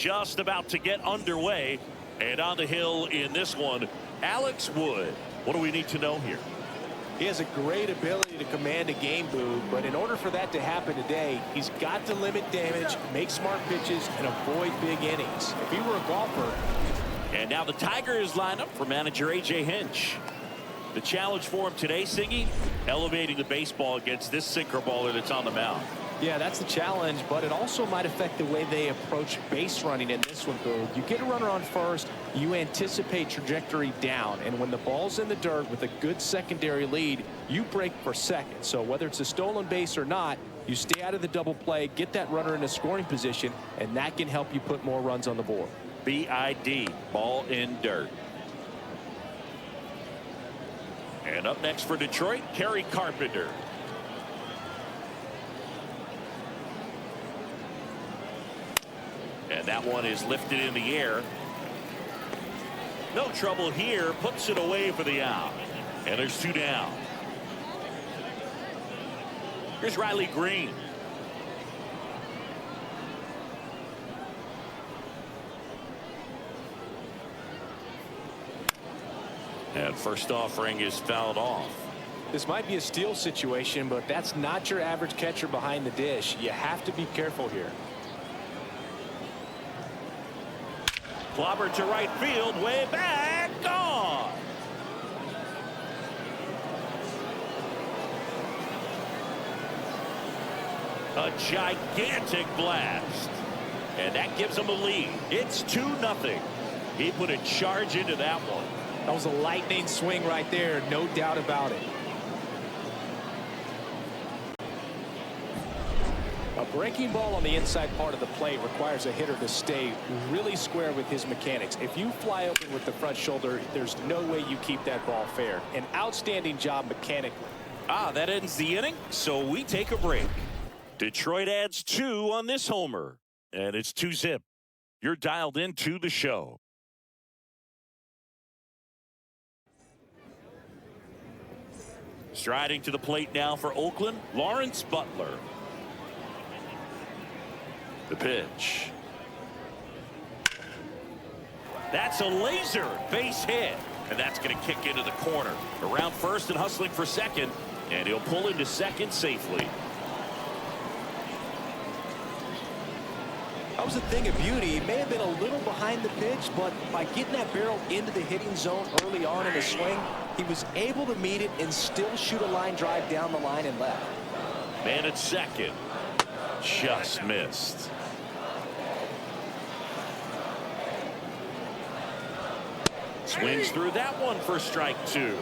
Just about to get underway, and on the hill in this one, Alex Wood. What do we need to know here? He has a great ability to command a game, Boog, but in order for that to happen today, he's got to limit damage, make smart pitches, and avoid big innings. If he were a golfer. And now the Tigers line up for manager A.J. Hinch. The challenge for him today, Siggy, elevating the baseball against this sinker baller that's on the mound. Yeah, that's the challenge, but it also might affect the way they approach base running in this one, Boog. You get a runner on first, you anticipate trajectory down, and when the ball's in the dirt with a good secondary lead, you break for second. So whether it's a stolen base or not, you stay out of the double play, get that runner in a scoring position, and that can help you put more runs on the board. BID, ball in dirt. And up next for Detroit, Kerry Carpenter. And that one is lifted in the air. No trouble here. Puts it away for the out. And there's two down. Here's Riley Green. And first offering is fouled off. This might be a steal situation, but that's not your average catcher behind the dish. You have to be careful here. Clobber to right field, way back, gone. A gigantic blast. And that gives him a lead. It's 2-0. He put a charge into that one. That was a lightning swing right there, no doubt about it. A breaking ball on the inside part of the plate requires a hitter to stay really square with his mechanics. If you fly open with the front shoulder, there's no way you keep that ball fair. An outstanding job mechanically. That ends the inning, so we take a break. Detroit adds 2 on this homer, and it's 2-zip. You're dialed into the show. Striding to the plate now for Oakland, Lawrence Butler. The pitch. That's a laser base hit, and that's going to kick into the corner. Around first and hustling for second, and he'll pull into second safely. That was a thing of beauty. He may have been a little behind the pitch, but by getting that barrel into the hitting zone early on in the swing, he was able to meet it and still shoot a line drive down the line and left. Man at second. Just missed. Swings through that one for strike 2.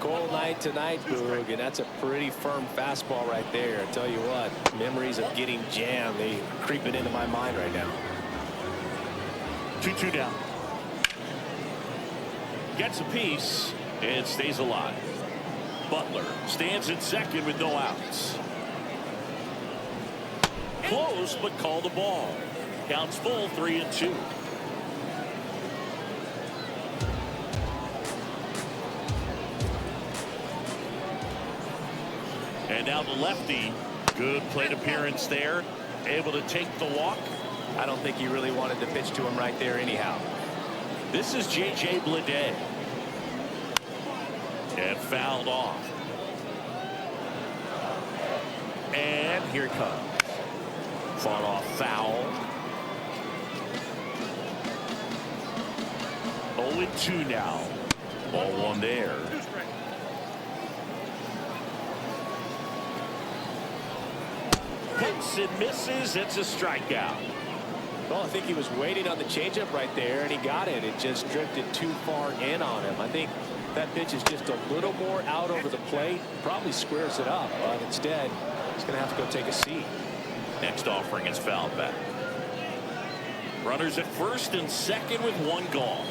Cold night tonight, Boog, and that's a pretty firm fastball right there. I tell you what, memories of getting jammed, they creeping into my mind right now. 2-2 down. Gets a piece and stays alive. Butler stands at second with no outs. Close, but call the ball. Counts full, 3-2. And now the lefty. Good plate appearance there. Able to take the walk. I don't think he really wanted to pitch to him right there anyhow. This is J.J. Bleday. And fouled off. And here it comes. Fought off foul. 0-2 now. Ball one there. Hits and misses. It's a strikeout. Well, I think he was waiting on the changeup right there, and he got it. It just drifted too far in on him. I think that pitch is just a little more out over the plate. Probably squares it up, but instead, he's going to have to go take a seat. Next offering is fouled back. Runners at first and second with one gone.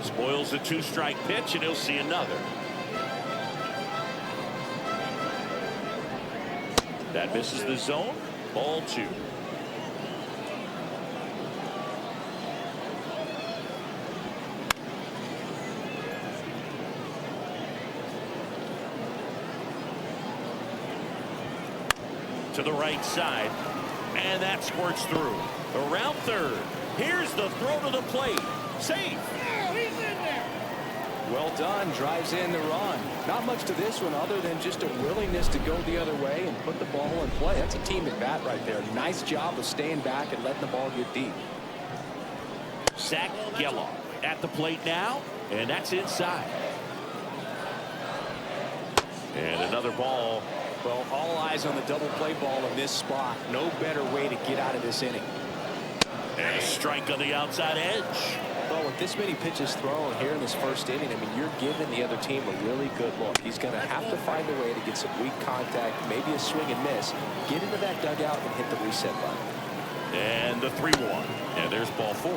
Spoils a 2-strike pitch, and he'll see another. That misses the zone. Ball 2. to the right side. And that squirts through. Around third. Here's the throw to the plate. Safe. Well done. Drives in the run. Not much to this one other than just a willingness to go the other way and put the ball in play. That's a team at bat right there. Nice job of staying back and letting the ball get deep. Zach Geloff at the plate now, and that's inside. And another ball. Well, all eyes on the double play ball in this spot. No better way to get out of this inning. And a strike on the outside edge. Well, with this many pitches thrown here in this first inning, I mean, you're giving the other team a really good look. He's going to have to find a way to get some weak contact, maybe a swing and miss, get into that dugout and hit the reset button. And the 3-1. And there's ball 4.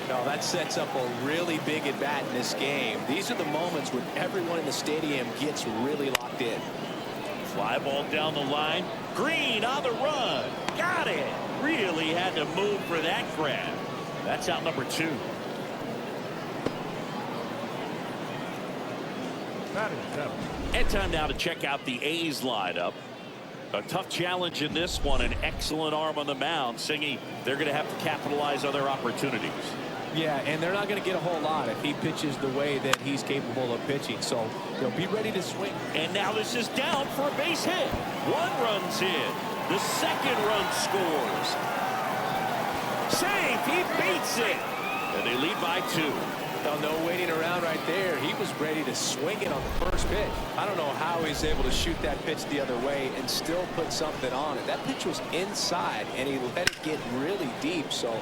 Now that sets up a really big at bat in this game. These are the moments when everyone in the stadium gets really locked in. Fly ball down the line. Green on the run. Got it. Really had to move for that grab. That's out number 2. And time now to check out the A's lineup. A tough challenge in this one. An excellent arm on the mound. Singy, they're going to have to capitalize on their opportunities. Yeah, and they're not going to get a whole lot if he pitches the way that he's capable of pitching. So they'll be ready to swing. And now this is down for a base hit. 1 run's in. The second run scores. Safe. He beats it. And they lead by 2. Well, no waiting around right there. He was ready to swing it on the first pitch. I don't know how he's able to shoot that pitch the other way and still put something on it. That pitch was inside, and he let it get really deep. So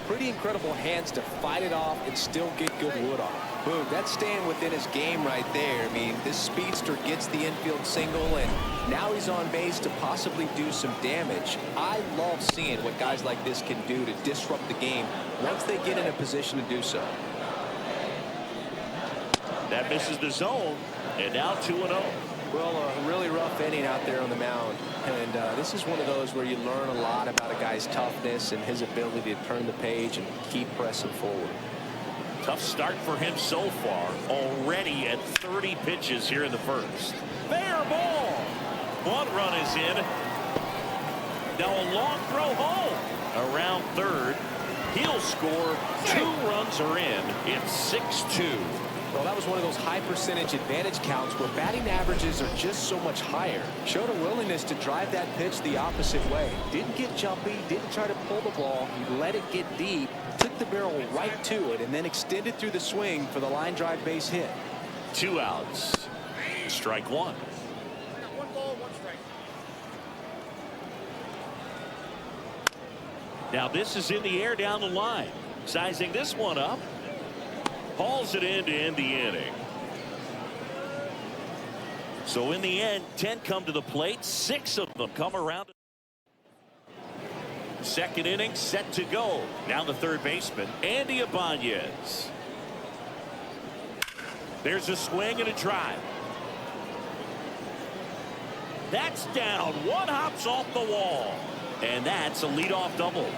pretty incredible hands to fight it off and still get good wood on it. Boom, that's staying within his game right there. I mean, this speedster gets the infield single, and now he's on base to possibly do some damage. I love seeing what guys like this can do to disrupt the game once they get in a position to do so. That misses the zone, and now 2-0. Well, a really rough inning out there on the mound, and this is one of those where you learn a lot about a guy's toughness and his ability to turn the page and keep pressing forward. Tough start for him so far, already at 30 pitches here in the first. Fair ball. 1 run is in. Now a long throw home. Around third. He'll score. 2 runs are in. It's 6-2. Well, that was one of those high percentage advantage counts where batting averages are just so much higher. Showed a willingness to drive that pitch the opposite way. Didn't get jumpy, didn't try to pull the ball. He let it get deep, took the barrel right to it, and then extended through the swing for the line drive base hit. 2 outs. Strike 1. 1 ball, 1 strike. Now this is in the air down the line. Sizing this one up. Hauls it in to end the inning. So in the end, 10 come to the plate. 6 of them come around. Second inning set to go. Now the third baseman, Andy Ibanez. There's a swing and a drive. That's down. 1 hops off the wall. And that's a leadoff double.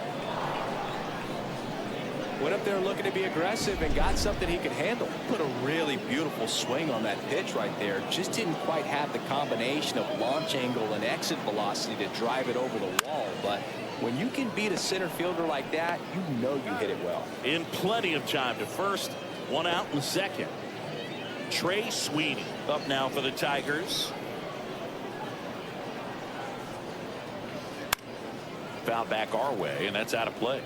Went up there looking to be aggressive and got something he could handle. Put a really beautiful swing on that pitch right there. Just didn't quite have the combination of launch angle and exit velocity to drive it over the wall. But when you can beat a center fielder like that, you know you hit it well. In plenty of time to first. 1 out in the second. Trey Sweeney up now for the Tigers. Foul back our way, and that's out of play.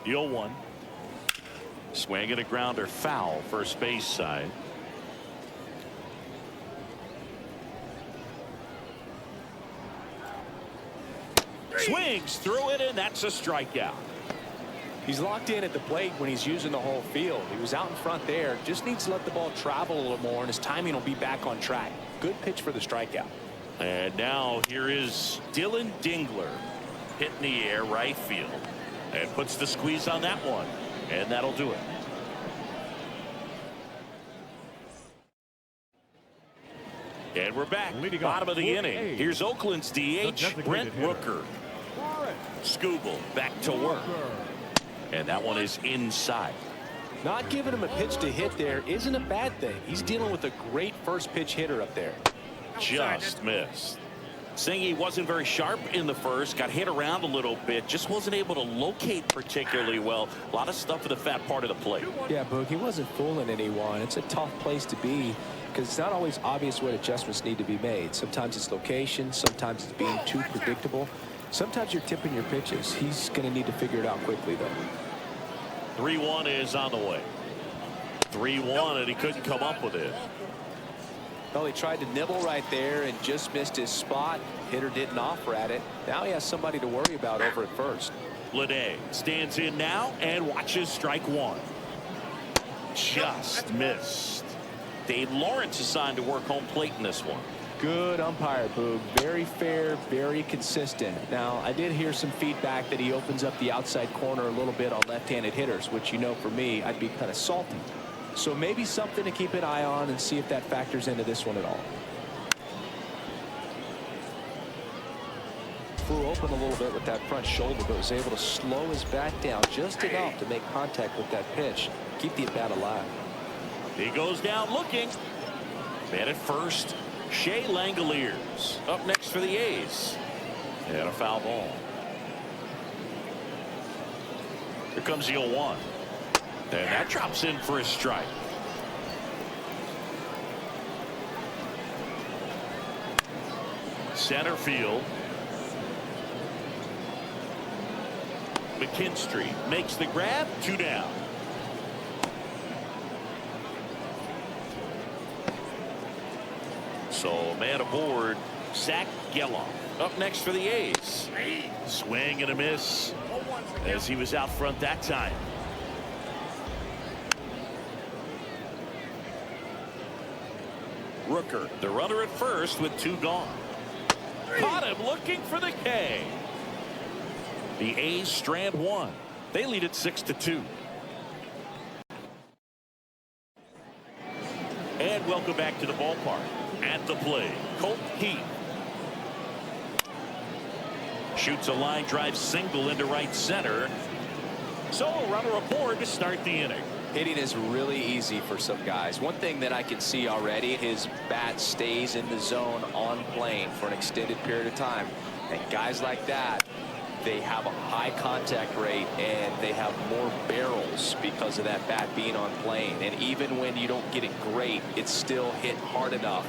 The 0-1. Swing and a grounder, foul, first base side. Swings through it, and that's a strikeout. He's locked in at the plate when he's using the whole field. He was out in front there. Just needs to let the ball travel a little more, and his timing will be back on track. Good pitch for the strikeout. And now here is Dylan Dingler hitting the air right field. And puts the squeeze on that one. And that'll do it. And we're back. Bottom of the inning. Here's Oakland's DH, Brent Rooker. Skubal back to work. And that one is inside. Not giving him a pitch to hit there isn't a bad thing. He's dealing with a great first pitch hitter up there. Just missed. Singy wasn't very sharp in the first, got hit around a little bit, just wasn't able to locate particularly well. A lot of stuff in the fat part of the plate. Yeah, Boog, he wasn't fooling anyone. It's a tough place to be because it's not always obvious what adjustments need to be made. Sometimes it's location, sometimes it's being too predictable. Sometimes you're tipping your pitches. He's going to need to figure it out quickly, though. 3-1 is on the way. 3-1, and he couldn't come up with it. Well, he tried to nibble right there and just missed his spot. Hitter didn't offer at it. Now he has somebody to worry about over at first. Lede stands in now and watches strike one. Just missed. Dave Lawrence assigned to work home plate in this one. Good umpire, Boog. Very fair, very consistent. Now, I did hear some feedback that he opens up the outside corner a little bit on left-handed hitters, which, you know, for me, I'd be kind of salty. So maybe something to keep an eye on and see if that factors into this one at all. Flew open a little bit with that front shoulder, but was able to slow his bat down just enough to make contact with that pitch. Keep the at-bat alive. He goes down looking. Man at first. Shea Langoliers up next for the A's. And a foul ball. Here comes the 0-1. And that drops in for a strike. Center field. McKinstry makes the grab. 2 down. So man aboard. Zach Geloff up next for the A's. Swing and a miss as he was out front that time. Rooker, the runner at first with 2 gone. Caught him looking for the K. The A's strand 1. They lead it 6-2. And welcome back to the ballpark. At the plate, Colt Heath. Shoots a line drive single into right center. So a runner aboard to start the inning. Hitting is really easy for some guys. One thing that I can see already, his bat stays in the zone on plane for an extended period of time. And guys like that, they have a high contact rate and they have more barrels because of that bat being on plane. And even when you don't get it great, it's still hit hard enough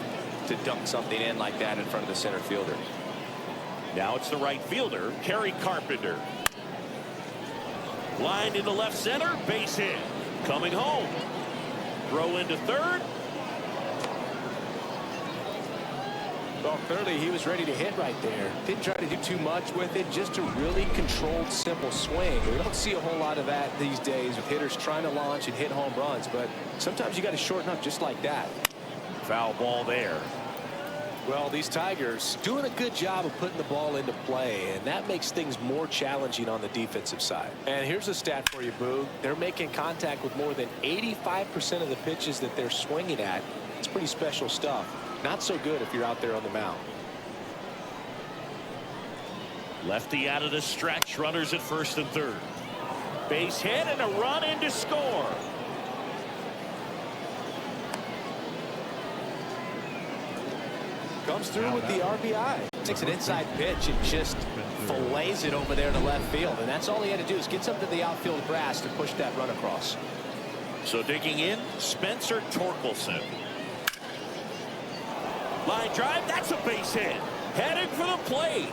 to dunk something in like that in front of the center fielder. Now it's the right fielder, Kerry Carpenter. Lined into left center, base hit. Coming home. Throw into third. Well, clearly he was ready to hit right there. Didn't try to do too much with it, just a really controlled, simple swing. We don't see a whole lot of that these days with hitters trying to launch and hit home runs, but sometimes you got to shorten up just like that. Foul ball there. Well, these Tigers doing a good job of putting the ball into play, and that makes things more challenging on the defensive side. And here's a stat for you, Boog. They're making contact with more than 85% of the pitches that they're swinging at. It's pretty special stuff. Not so good if you're out there on the mound. Lefty out of the stretch. Runners at first and third. Base hit and a run in to score. Comes through with the RBI. Takes an inside pitch and just fillets it over there to left field. And that's all he had to do is get something to the outfield grass to push that run across. So digging in, Spencer Torkelson. Line drive, that's a base hit. Headed for the plate.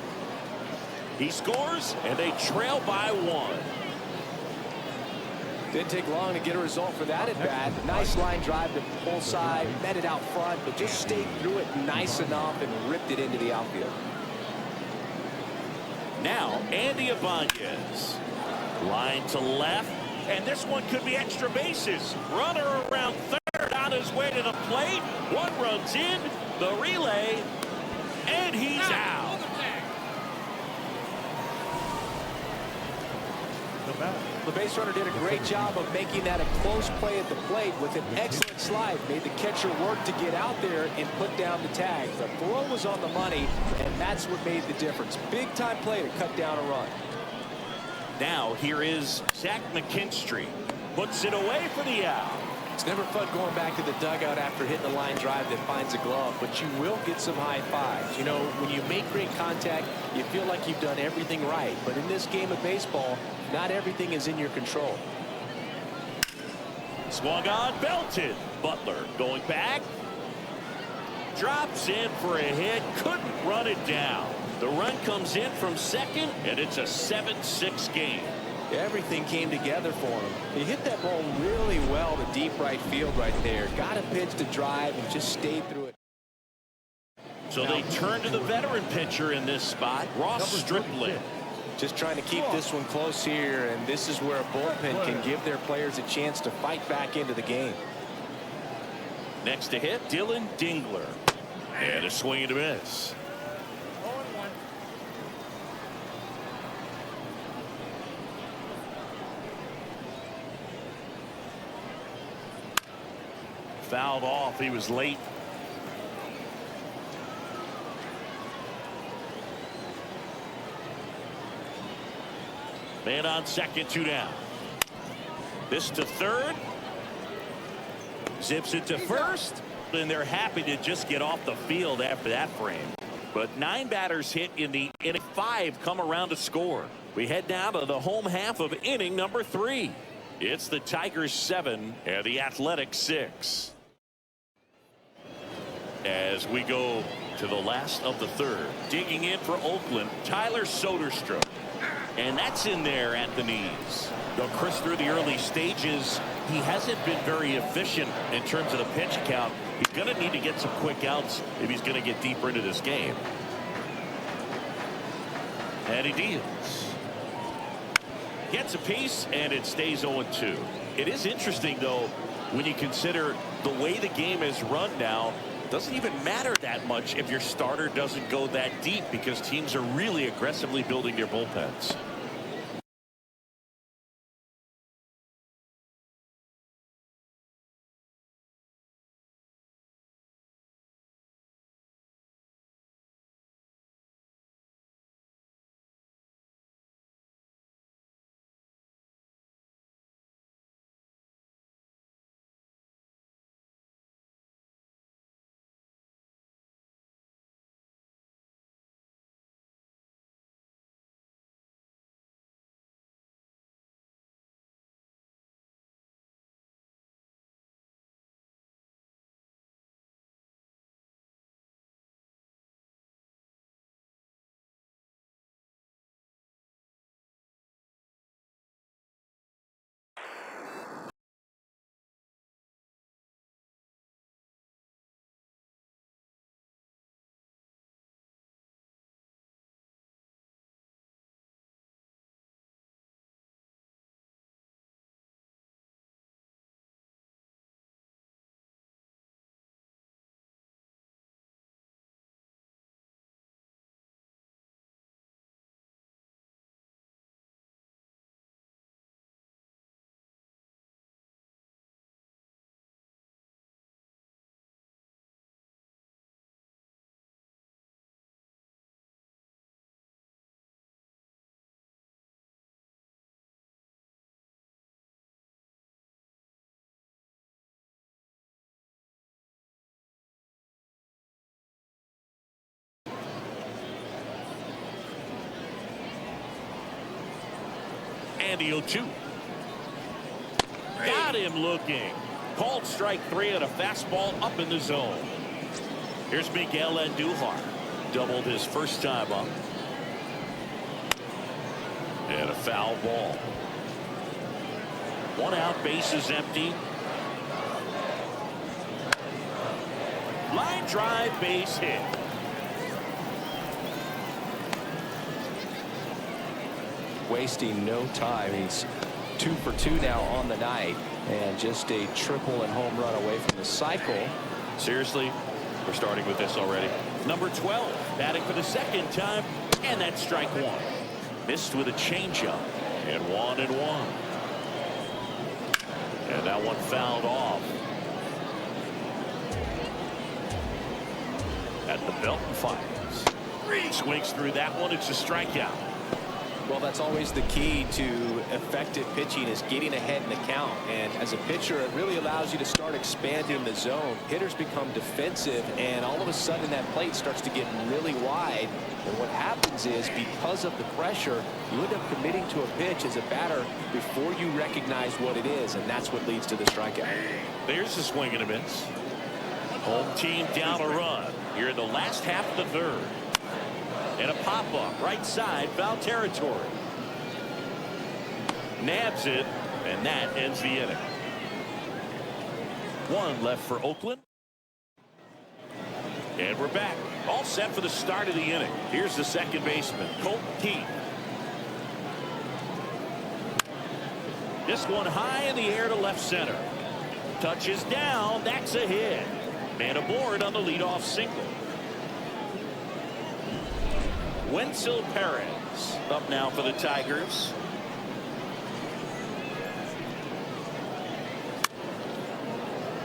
He scores, and they trail by 1. Didn't take long to get a result for that at bat. Nice line drive to pull side, met it out front, but just stayed through it nice enough and ripped it into the outfield. Now, Andy Ibanez. Line to left, and this one could be extra bases. Runner around third on his way to the plate. 1 runs in, the relay, and he's out. The base runner did a great job of making that a close play at the plate with an excellent slide. Made the catcher work to get out there and put down the tag. The throw was on the money, and that's what made the difference. Big time play to cut down a run. Now here is Zach McKinstry. Puts it away for the out. It's never fun going back to the dugout after hitting a line drive that finds a glove, but you will get some high fives. You know, when you make great contact, you feel like you've done everything right. But in this game of baseball, not everything is in your control. Swung on, belted. Butler going back. Drops in for a hit. Couldn't run it down. The run comes in from second, and it's a 7-6 game. Everything came together for him. He hit that ball really well to deep right field right there. Got a pitch to drive and just stayed through it. So they turn to the veteran pitcher in this spot, Ross Stripling. Just trying to keep this one close here, and this is where a bullpen can give their players a chance to fight back into the game. Next to hit, Dylan Dingler. And a swing and a miss. 0-1. Fouled off. He was late. Man on second, 2 down. This to third. Zips it to first. And they're happy to just get off the field after that frame. But 9 batters hit in the inning. 5 come around to score. We head down to the home half of inning number 3. It's the Tigers 7 and the Athletics 6. As we go to the last of the third. Digging in for Oakland, Tyler Soderstrom. And that's in there at the knees. Though Chris, through the early stages, he hasn't been very efficient in terms of the pitch count. He's going to need to get some quick outs if he's going to get deeper into this game. And he deals. Gets a piece, and it stays 0-2. It is interesting, though, when you consider the way the game is run now. It doesn't even matter that much if your starter doesn't go that deep, because teams are really aggressively building their bullpens. And the 0-2. Got him looking. Called strike 3 on a fastball up in the zone. Here's Miguel Andujar. Doubled his first time up. And a foul ball. 1 out, base is empty. Line drive, base hit. Wasting no time. He's 2 for 2 now on the night, and just a triple and home run away from the cycle. Seriously, we're starting with this already. Number 12 batting for the second time, and that's strike 1. Missed with a changeup, and 1-1. And that one fouled off. At the belt and fires. Swings through that one. It's a strikeout. Well, that's always the key to effective pitching, is getting ahead in the count. And as a pitcher, it really allows you to start expanding the zone. Hitters become defensive, and all of a sudden that plate starts to get really wide. And what happens is, because of the pressure, you end up committing to a pitch as a batter before you recognize what it is, and that's what leads to the strikeout. There's the swing and a miss. Home team down a run here in the last half of the third. And a pop-up right side, foul territory. Nabs it, and that ends the inning. One left for Oakland. And we're back. All set for the start of the inning. Here's the second baseman, Colt Keith. This one high in the air to left center. Touches down. That's a hit. Man aboard on the leadoff single. Wenzel Perez up now for the Tigers.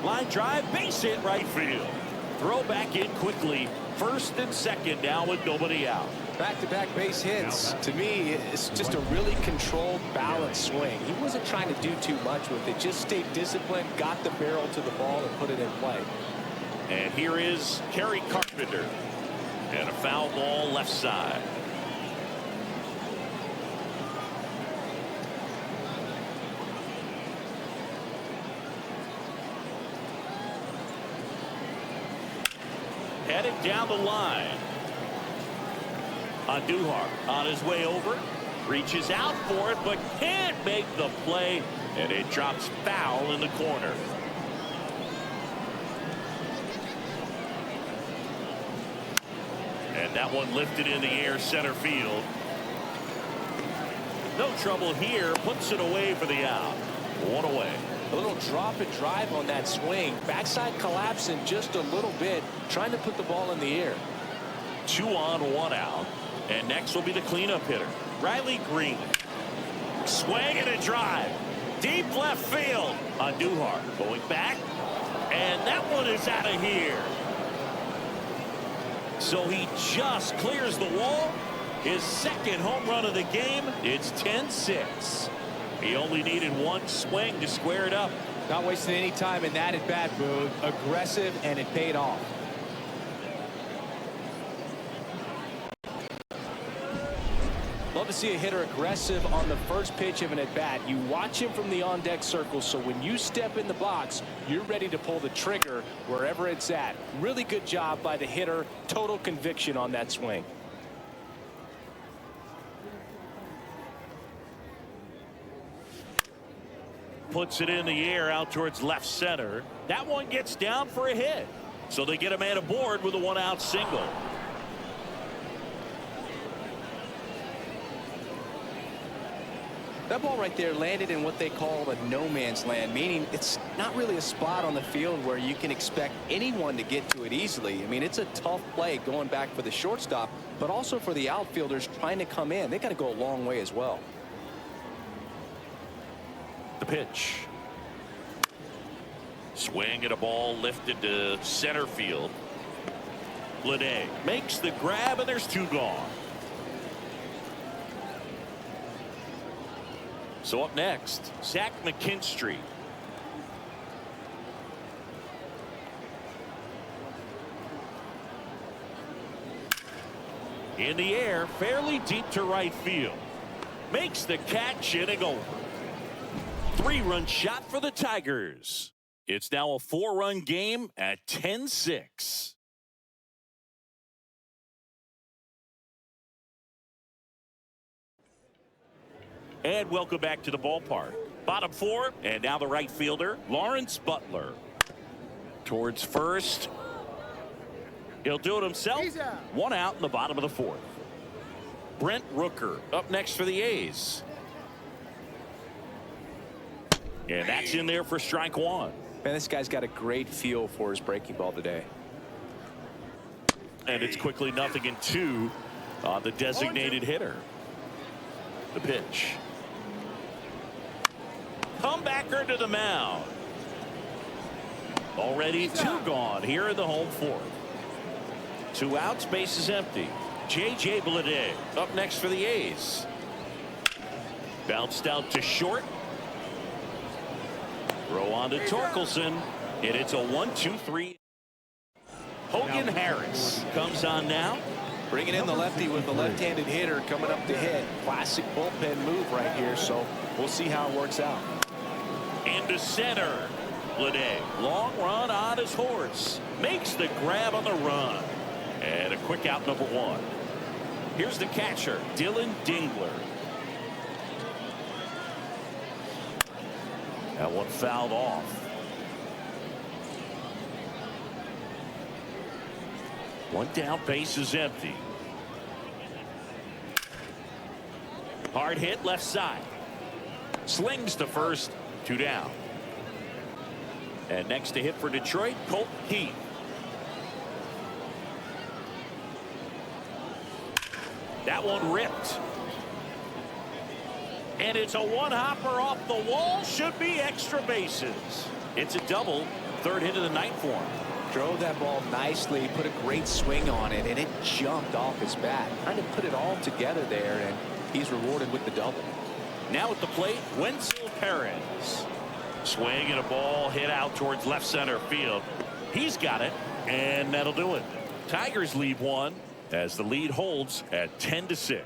Line drive, base hit right field. Throw back in quickly. First and second now with nobody out. Back-to-back base hits. To me, it's just a really controlled, balanced swing. He wasn't trying to do too much with it. Just stayed disciplined, got the barrel to the ball, and put it in play. And here is Kerry Carpenter. And a foul ball left side. Headed down the line. Andujar on his way over. Reaches out for it, but can't make the play. And it drops foul in the corner. And that one lifted in the air center field. No trouble here. Puts it away for the out. One away. A little drop and drive on that swing. Backside collapsing just a little bit, trying to put the ball in the air. 2 on, 1 out. And next will be the cleanup hitter, Riley Green. Swing and a drive. Deep left field. Andujar going back. And that one is out of here. So he just clears the wall. His second home run of the game. It's 10-6. He only needed one swing to square it up. Not wasting any time in that at bat, Boog. Aggressive, and it paid off. Love to see a hitter aggressive on the first pitch of an at-bat. You watch him from the on-deck circle, so when you step in the box, you're ready to pull the trigger wherever it's at. Really good job by the hitter. Total conviction on that swing. Puts it in the air out towards left center. That one gets down for a hit. So they get a man aboard with a 1-out single. That ball right there landed in what they call a no man's land, meaning it's not really a spot on the field where you can expect anyone to get to it easily. I mean, it's a tough play going back for the shortstop, but also for the outfielders trying to come in. They got to go a long way as well. The pitch. Swing at a ball lifted to center field. Bleday makes the grab, and there's 2 gone. So up next, Zach McKinstry. In the air, fairly deep to right field. Makes the catch, inning over. 3-run shot for the Tigers. It's now a 4-run game at 10-6. And welcome back to the ballpark. Bottom 4, and now the right fielder, Lawrence Butler. Towards first. He'll do it himself. 1 out in the bottom of the 4th. Brent Rooker up next for the A's. And that's in there for strike 1. Man, this guy's got a great feel for his breaking ball today. And it's quickly 0-2 on the designated hitter. The pitch. Comebacker to the mound. Already 2 gone here in the home 4th. 2 outs, base is empty. J.J. Bleday up next for the A's. Bounced out to short. Throw on to Torkelson. And it's a 1-2-3. Hogan Harris comes on now. Bringing in the lefty with the left-handed hitter coming up to hit. Classic bullpen move right here, so we'll see how it works out. Into center. Bleday, long run on his horse. Makes the grab on the run. And a quick out, number 1. Here's the catcher, Dylan Dingler. That one fouled off. One down, base is empty. Hard hit left side. Slings to first, 2 down. And next to hit for Detroit, Colt Keith. That one ripped. And it's a one-hopper off the wall. Should be extra bases. It's a double. 3rd hit of the night for him. Drove that ball nicely, put a great swing on it, and it jumped off his bat. Kind of put it all together there, and he's rewarded with the double. Now at the plate, Wenzel Perez. Swing and a ball hit out towards left center field. He's got it, and that'll do it. Tigers lead 1 as the lead holds at 10-6.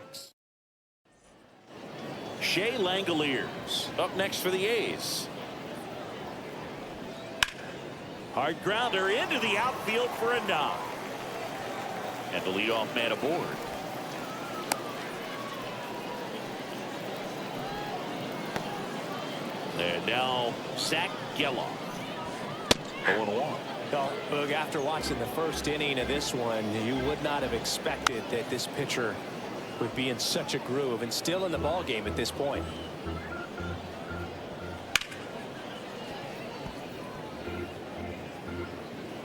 Shea Langoliers up next for the A's. Hard grounder into the outfield for a knock. And the leadoff man aboard. And now Zach Geloff. 0-1. Well, Boog, after watching the first inning of this one, you would not have expected that this pitcher would be in such a groove and still in the ball game at this point.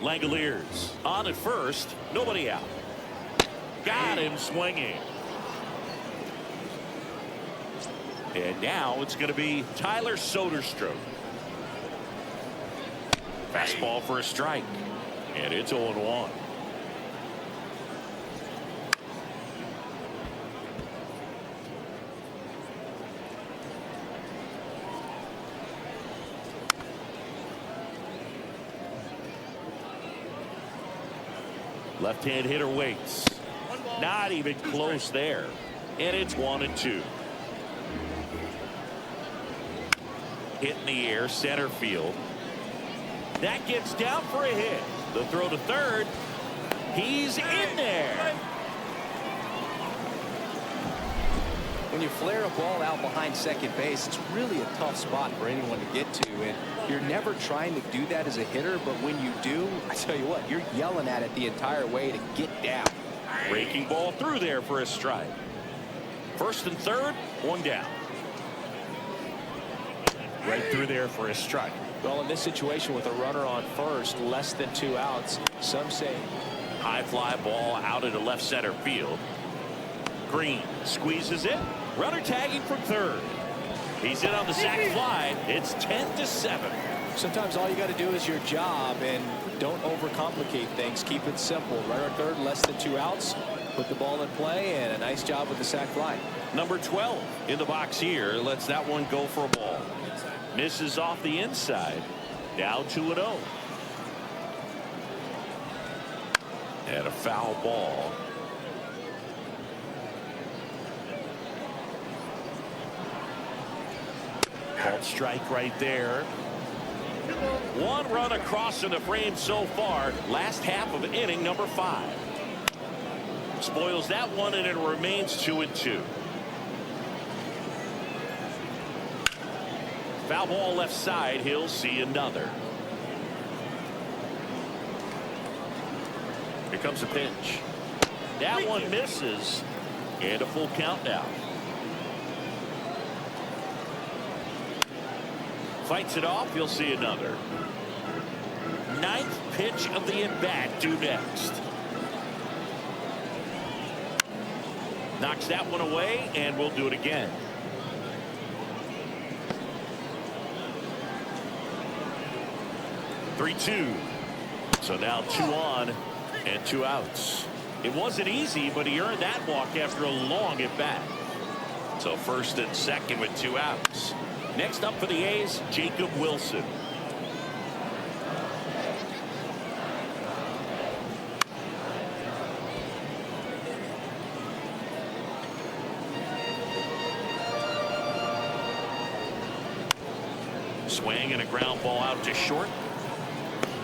Langoliers on at first, nobody out. Got him swinging. And now it's going to be Tyler Soderstrom. Fastball for a strike. And it's 0-1. Left-hand hitter waits. Not even close there. And it's 1-2. Hit in the air, center field. That gets down for a hit. The throw to third. He's in there. When you flare a ball out behind second base, it's really a tough spot for anyone to get to, and you're never trying to do that as a hitter, but when you do, I tell you what, you're yelling at it the entire way to get down. Breaking ball through there for a strike. First and third, 1 down. Right through there for a strike. Well, in this situation with a runner on first, less than 2 outs, some say high fly ball out into left center field. Green squeezes it. Runner tagging from third. He's in on the sac fly. It's 10-7. Sometimes all you got to do is your job and don't overcomplicate things. Keep it simple. Runner third, less than 2 outs. Put the ball in play, and a nice job with the sac fly. Number 12 in the box here. Lets that one go for a ball. Misses off the inside. Now 2-0. And a foul ball. Called strike right there. 1 run across in the frame so far. Last half of inning number 5. Spoils that one, and it remains 2-2. Foul ball left side. He'll see another. Here comes a pitch. That one misses. And a full count now. Fights it off. You'll see another. 9th pitch of the at-bat due next. Knocks that one away, and we'll do it again. (3-2). So now 2 on and 2 outs. It wasn't easy, but he earned that walk after a long at bat. So first and second with 2 outs. Next up for the A's, Jacob Wilson. Swing and a ground ball out to short.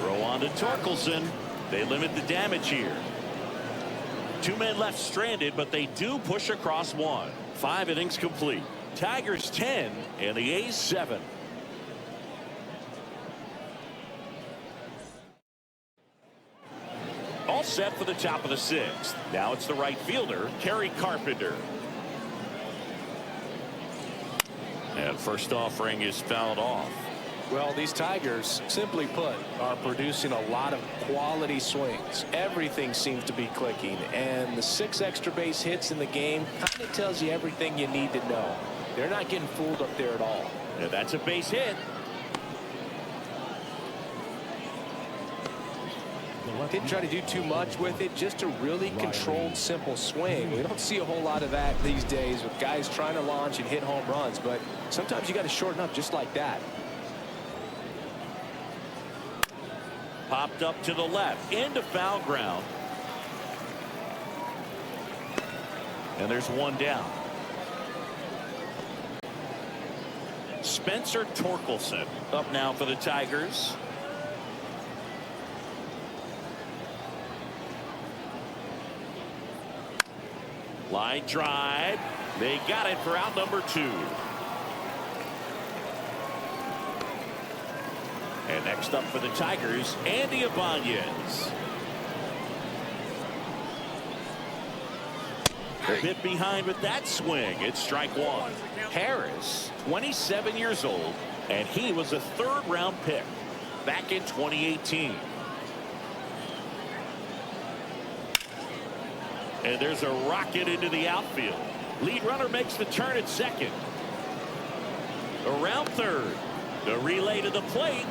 Throw on to Torkelson. They limit the damage here. 2 men left stranded, but they do push across 1. 5 innings complete. Tigers 10 and the A's 7. All set for the top of the 6th. Now it's the right fielder, Kerry Carpenter. And first offering is fouled off. Well, these Tigers, simply put, are producing a lot of quality swings. Everything seems to be clicking, and the 6 extra base hits in the game kind of tells you everything you need to know. They're not getting fooled up there at all. And that's a base hit. Didn't try to do too much with it, just a really controlled, simple swing. We don't see a whole lot of that these days with guys trying to launch and hit home runs, but sometimes you got to shorten up just like that. Popped up to the left into foul ground. And there's 1 down. Spencer Torkelson up now for the Tigers. Line drive. They got it for out number 2. And next up for the Tigers, Andy Ibanez. A bit behind with that swing. It's strike 1. Harris, 27 years old, and he was a 3rd-round pick back in 2018. And there's a rocket into the outfield. Lead runner makes the turn at second. Around third. The relay to the plate.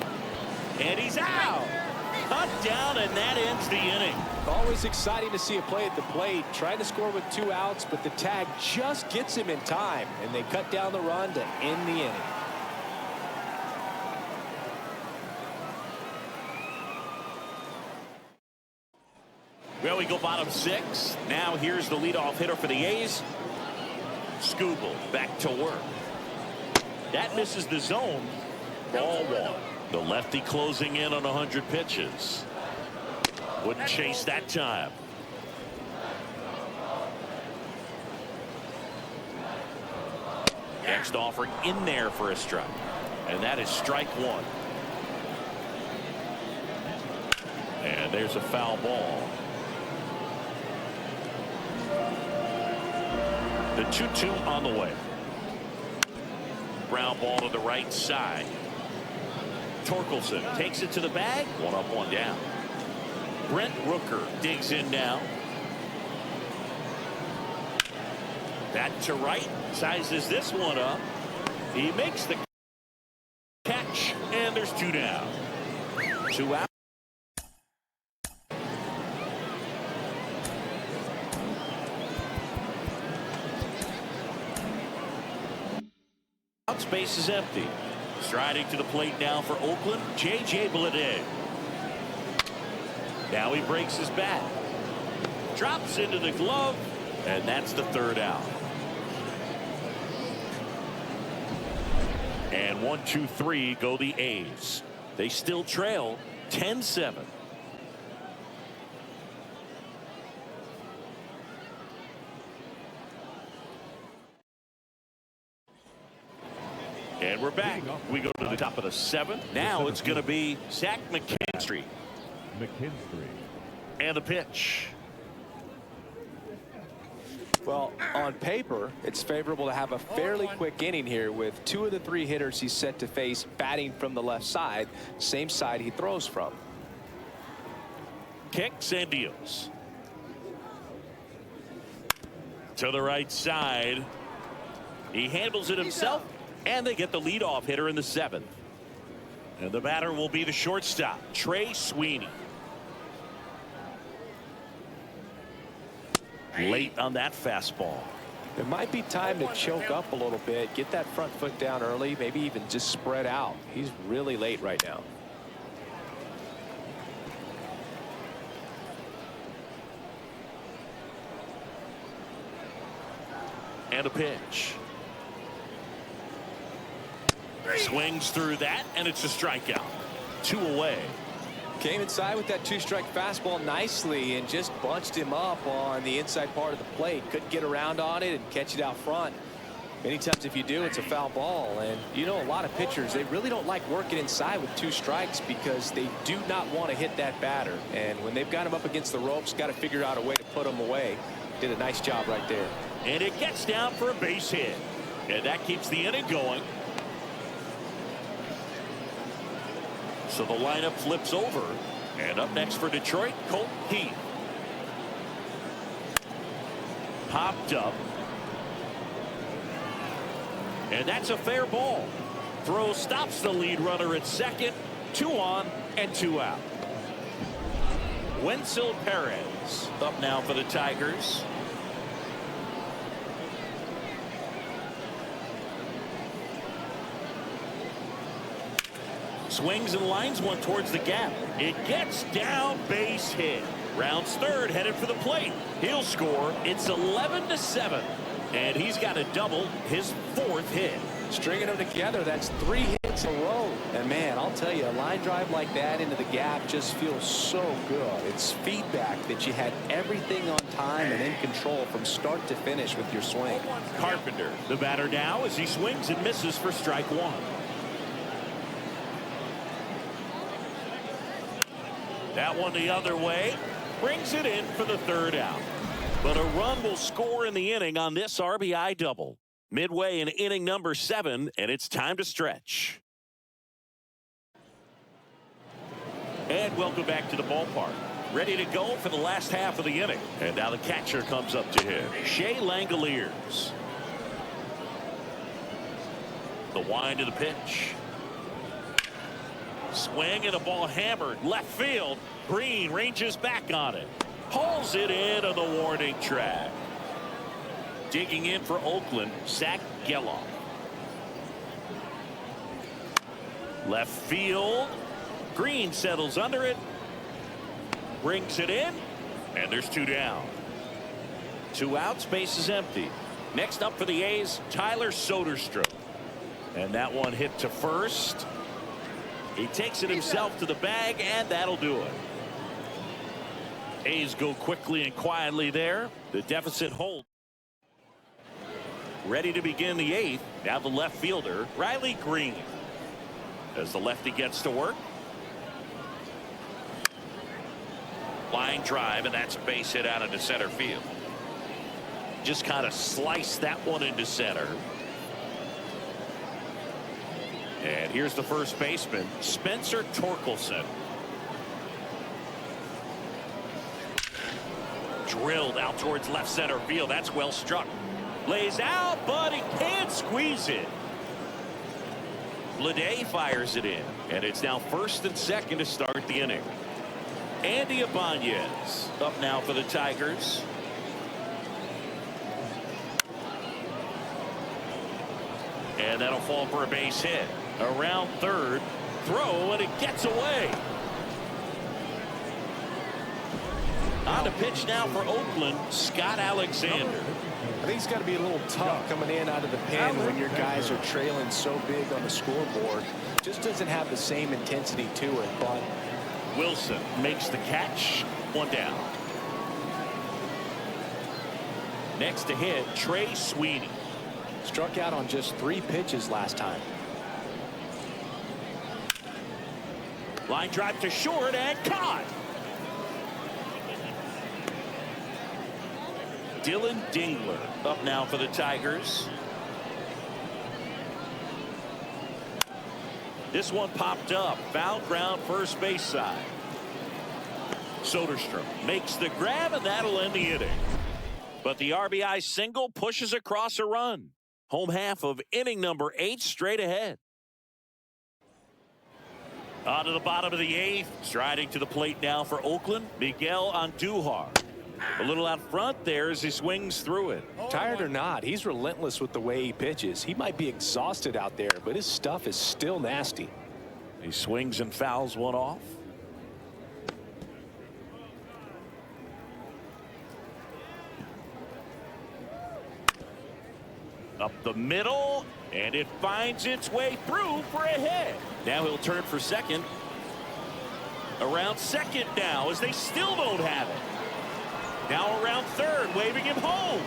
And he's out. Cut down, and that ends the inning. Always exciting to see a play at the plate. Trying to score with 2 outs, but the tag just gets him in time, and they cut down the run to end the inning. Well, we go bottom 6. Now here's the leadoff hitter for the A's. Skubal back to work. That misses the zone. Ball 1. The lefty closing in on 100 pitches. Wouldn't chase that time. Next offering in there for a strike. And that is strike 1. And there's a foul ball. The 2-2 on the way. Ground ball to the right side. Torkelson takes it to the bag. 1 up, 1 down. Brent Rooker digs in now. That to right. Sizes this one up. He makes the catch, and there's 2 down. 2 out. Space is empty. Striding to the plate now for Oakland, J.J. Bleday. Now he breaks his bat. Drops into the glove, and that's the 3rd out. And 1, 2, 3 go the A's. They still trail 10-7. And we're back. We go to the top of the 7th. Now it's going to be Zach McKinstry. And the pitch. Well, on paper, it's favorable to have a fairly quick inning here with 2 of the 3 hitters he's set to face batting from the left side, same side he throws from. Kicks and deals. To the right side. He handles it himself. And they get the leadoff hitter in the 7th. And the batter will be the shortstop, Trey Sweeney. Late on that fastball. It might be time to choke up a little bit, get that front foot down early, maybe even just spread out. He's really late right now. And a pitch. Swings through that, and it's a strikeout. 2 away. Came inside with that 2-strike fastball nicely and just bunched him up on the inside part of the plate. Couldn't get around on it and catch it out front. Many times if you do, it's a foul ball. And you know, a lot of pitchers, they really don't like working inside with 2 strikes because they do not want to hit that batter. And when they've got him up against the ropes, got to figure out a way to put him away. Did a nice job right there. And it gets down for a base hit. And that keeps the inning going. So the lineup flips over. And up next for Detroit, Colt Heath. Popped up. And that's a fair ball. Throw stops the lead runner at second. 2 on and 2 out. Wenzel Perez up now for the Tigers. Swings and lines one towards the gap. It gets down, base hit. Rounds third, headed for the plate. He'll score. It's 11-7. And he's got a double, his 4th hit. Stringing them together, that's 3 hits in a row. And man, I'll tell you, a line drive like that into the gap just feels so good. It's feedback that you had everything on time and in control from start to finish with your swing. Carpenter, the batter now as he swings and misses for strike 1. That one the other way. Brings it in for the 3rd out. But a run will score in the inning on this RBI double. Midway in inning number 7, and it's time to stretch. And welcome back to the ballpark. Ready to go for the last half of the inning. And now the catcher comes up to him. Shea Langoliers. The wind of the pitch. Swing and a ball hammered left field. Green ranges back on it. Hauls it in on the warning track. Digging in for Oakland, Zach Geloff. Left field. Green settles under it. Brings it in. And there's 2 down. 2 outs, base is empty. Next up for the A's, Tyler Soderstrom. And that one hit to first. He takes it himself to the bag, and that'll do it. A's go quickly and quietly there. The deficit holds. Ready to begin the 8th. Now the left fielder, Riley Green. As the lefty gets to work. Line drive, and that's a base hit out into center field. Just kind of sliced that one into center. And here's the first baseman, Spencer Torkelson. Drilled out towards left center field. That's well struck. Lays out, but he can't squeeze it. Bleday fires it in. And it's now 1st and 2nd to start the inning. Andy Ibanez up now for the Tigers. And that'll fall for a base hit. Around third. Throw, and it gets away. On the pitch now for Oakland, Scott Alexander. I think it's got to be a little tough coming in out of the pen when your guys are trailing so big on the scoreboard. Just doesn't have the same intensity to it. But Wilson makes the catch. 1 down. Next to hit, Trey Sweeney. Struck out on just 3 pitches last time. Line drive to short and caught. Dylan Dingler up now for the Tigers. This one popped up. Foul ground, first base side. Soderstrom makes the grab, and that'll end the inning. But the RBI single pushes across a run. Home half of inning number 8 straight ahead. On to the bottom of the 8th. Striding to the plate now for Oakland, Miguel Andujar. A little out front there as he swings through it. Tired or not, he's relentless with the way he pitches. He might be exhausted out there, but his stuff is still nasty. He swings and fouls one off. Up the middle, and it finds its way through for a hit. Now he'll turn for second. Around second now as they still don't have it. Now around third, waving him home.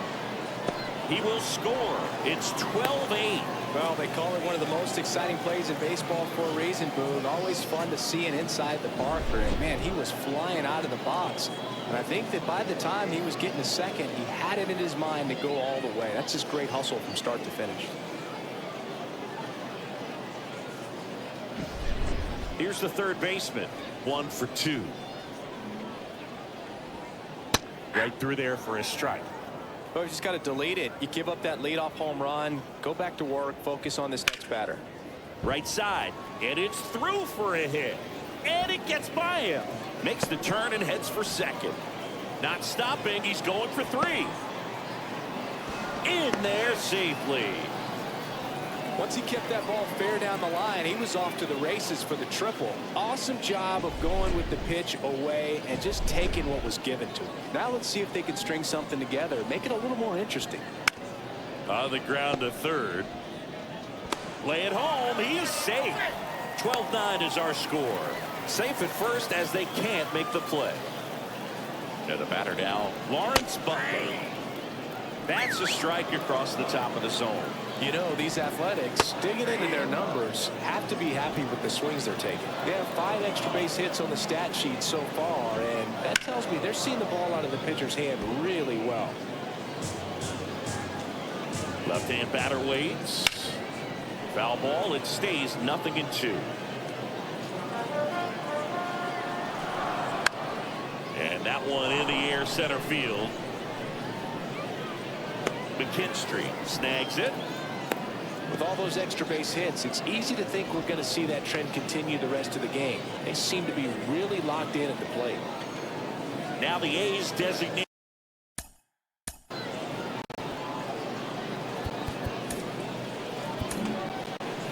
He will score. It's 12-8. Well, they call it one of the most exciting plays in baseball for a reason, Boone. Always fun to see an inside the Parker. And, man, he was flying out of the box. And I think that by the time he was getting to second, he had it in his mind to go all the way. That's just great hustle from start to finish. Here's the third baseman. 1 for 2. Right through there for a strike. Oh, you just got to delete it. You give up that leadoff home run. Go back to work. Focus on this next batter. Right side, and it's through for a hit. And it gets by him. Makes the turn and heads for second. Not stopping. He's going for 3. In there safely. Once he kept that ball fair down the line, he was off to the races for the triple. Awesome job of going with the pitch away and just taking what was given to him. Now let's see if they can string something together, make it a little more interesting. On the ground to third. Lay it home. He is safe. 12-9 is our score. Safe at first as they can't make the play. And the batter now, Lawrence Butler. That's a strike across the top of the zone. You know, these Athletics, digging into their numbers, have to be happy with the swings they're taking. They have 5 extra base hits on the stat sheet so far, and that tells me they're seeing the ball out of the pitcher's hand really well. Left-hand batter waits. Foul ball. It stays 0-2. And that one in the air center field. McKinstry snags it. With all those extra base hits, it's easy to think we're going to see that trend continue the rest of the game. They seem to be really locked in at the plate. Now the A's designate.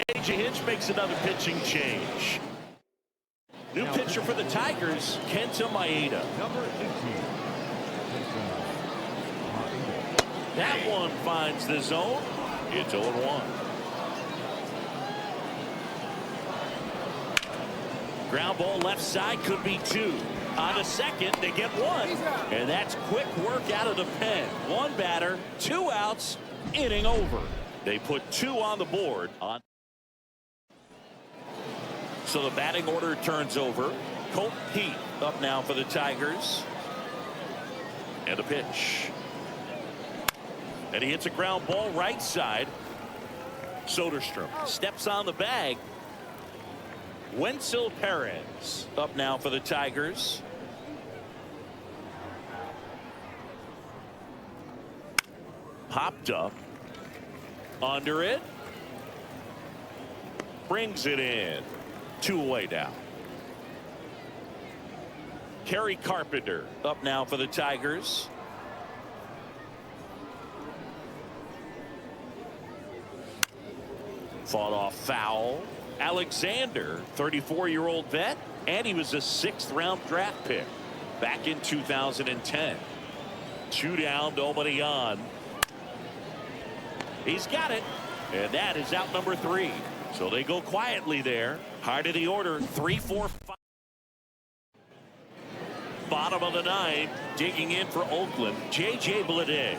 A.J. Hinch makes another pitching change. New pitcher for the Tigers, Kenta Maeda. Number 18. That one finds the zone. It's 0-1. Ground ball left side, could be 2. On a second, they get 1. And that's quick work out of the pen. 1 batter, 2 outs, inning over. They put 2 on the board. So the batting order turns over. Colt Heath up now for the Tigers. And a pitch. And he hits a ground ball right side. Soderstrom steps on the bag. Wenzel Perez up now for the Tigers. Popped up. Under it. Brings it in. 2 away now. Kerry Carpenter up now for the Tigers. Fought off foul. Alexander, 34-year-old vet, and he was a 6th-round draft pick back in 2010. 2 down, nobody on. He's got it, and that is out number 3. So they go quietly there. Heart of the order, 3, 4, 5. Bottom of the 9, digging in for Oakland, J.J. Bleday.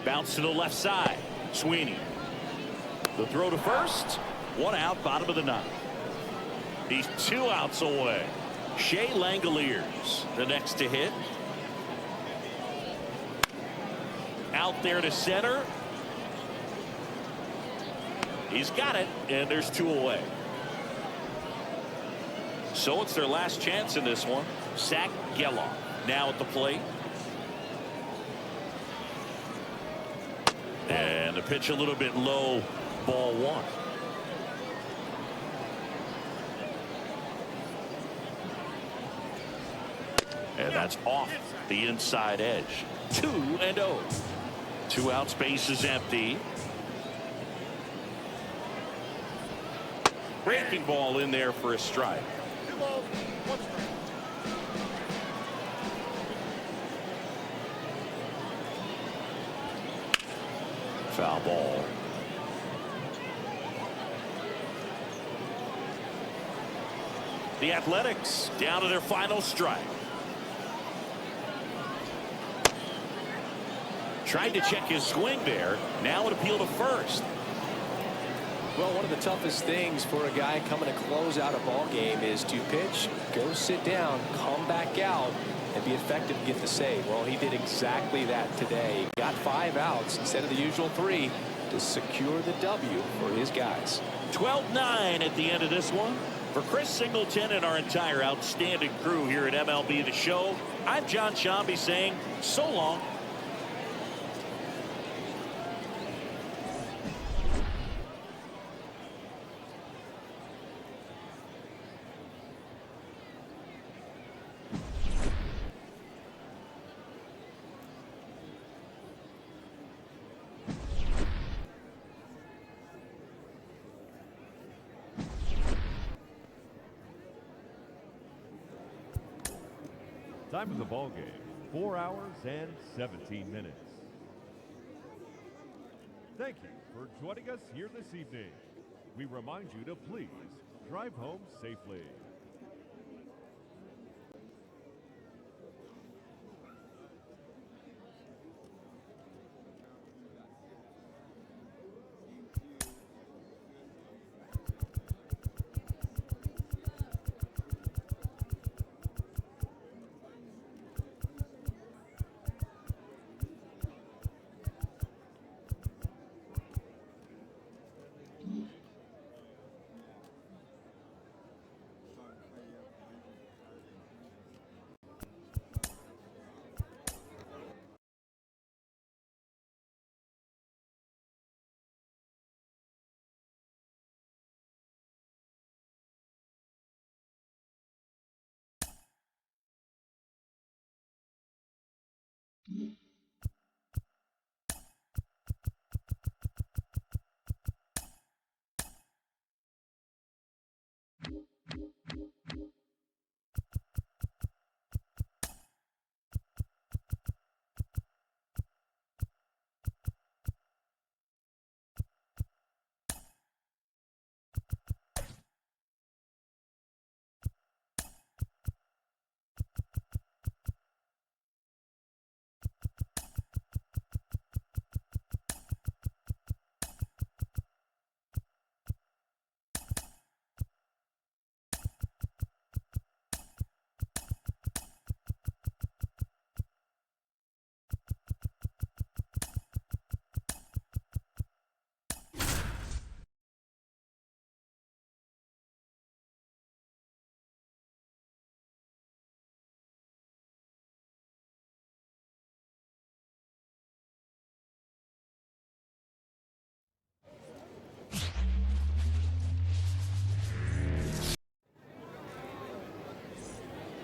Bounce to the left side. Sweeney. The throw to first. 1 out, bottom of the 9th. He's 2 outs away. Shea Langoliers, the next to hit. Out there to center. He's got it, and there's 2 away. So it's their last chance in this one. Zach Geloff now at the plate. And the pitch a little bit low, ball 1. And that's off the inside edge. 2-0. 2 outs, base is empty. Breaking ball in there for a strike. 2 balls, 1 strike. Foul ball. The Athletics down to their final strike. Tried to check his swing there. Now an appeal to first. Well, one of the toughest things for a guy coming to close out a ball game is to pitch, go sit down, come back out, and be effective and get the save. Well, he did exactly that today. Got 5 outs instead of the usual 3 to secure the W for his guys. 12-9 at the end of this one. For Chris Singleton and our entire outstanding crew here at MLB The Show, I'm John Shambi saying so long. Time of the ball game, 4 hours and 17 minutes. Thank you for joining us here this evening. We remind you to please drive home safely.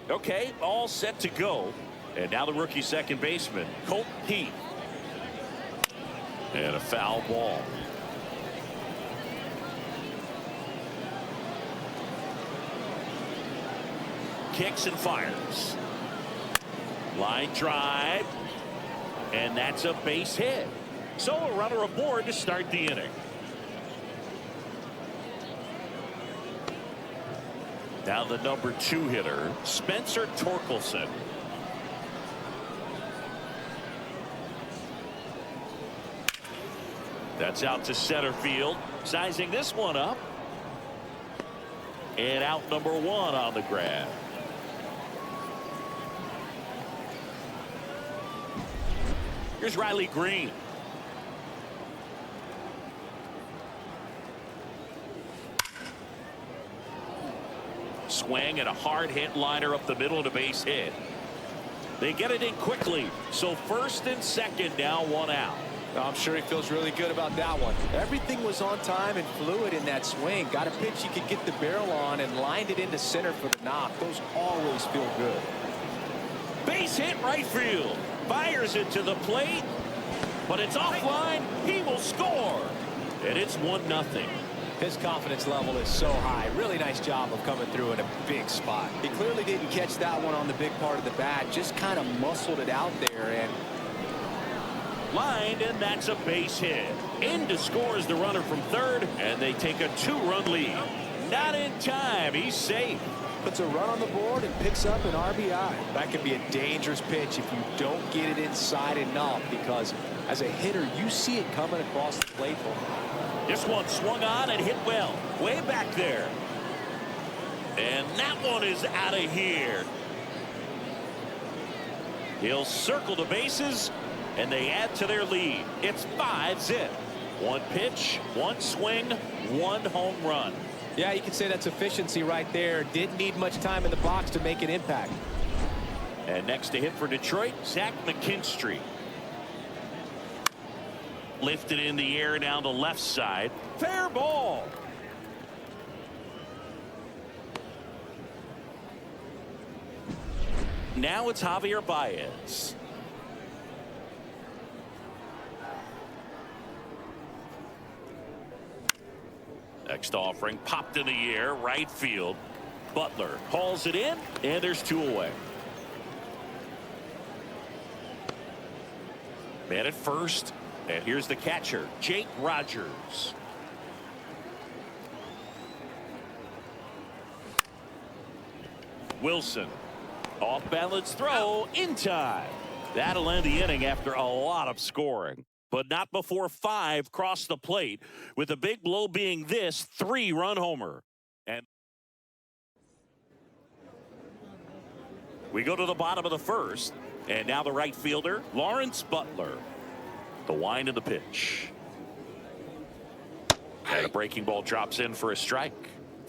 Okay, all set to go. And now the rookie second baseman, Colt Heath. And a foul ball. Kicks and fires. Line drive. And that's a base hit. So a runner aboard to start the inning. Now the number 2 hitter, Spencer Torkelson. That's out to center field. Sizing this one up. And out number 1 on the grab. Here's Riley Green. Swing and a hard hit liner up the middle to base hit. They get it in quickly. So first and second, now 1 out. I'm sure he feels really good about that one. Everything was on time and fluid in that swing. Got a pitch he could get the barrel on and lined it into center for the knock. Those always feel good. Base hit right field. Fires it to the plate, but it's offline. He will score. And it's 1-0. His confidence level is so high. Really nice job of coming through in a big spot. He clearly didn't catch that one on the big part of the bat. Just kind of muscled it out there. And lined, and that's a base hit. In to score is the runner from third, and they take a 2-run lead. Not in time. He's safe. puts a run on the board and picks up an RBI. That could be a dangerous pitch if you don't get it inside enough, because as a hitter, you see it coming across the plate. This one swung on and hit well, way back there. And that one is out of here. He'll circle the bases, and they add to their lead. It's 5-zip. One pitch, one swing, one home run. Yeah, you can say that's efficiency right there. Didn't need much time in the box to make an impact. And next to hit for Detroit, Zach McKinstry. Lifted in the air down the left side. Fair ball. Now it's Javier Baez. Next offering popped in the air, right field. Butler hauls it in, and there's two away. Man at first, and here's the catcher, Jake Rogers. Wilson, off balance throw in time. That'll end the inning after a lot of scoring, but not before 5 cross the plate, with the big blow being this 3-run homer. And we go to the bottom of the first, and now the right fielder, Lawrence Butler. The wind of the pitch. And a breaking ball drops in for a strike.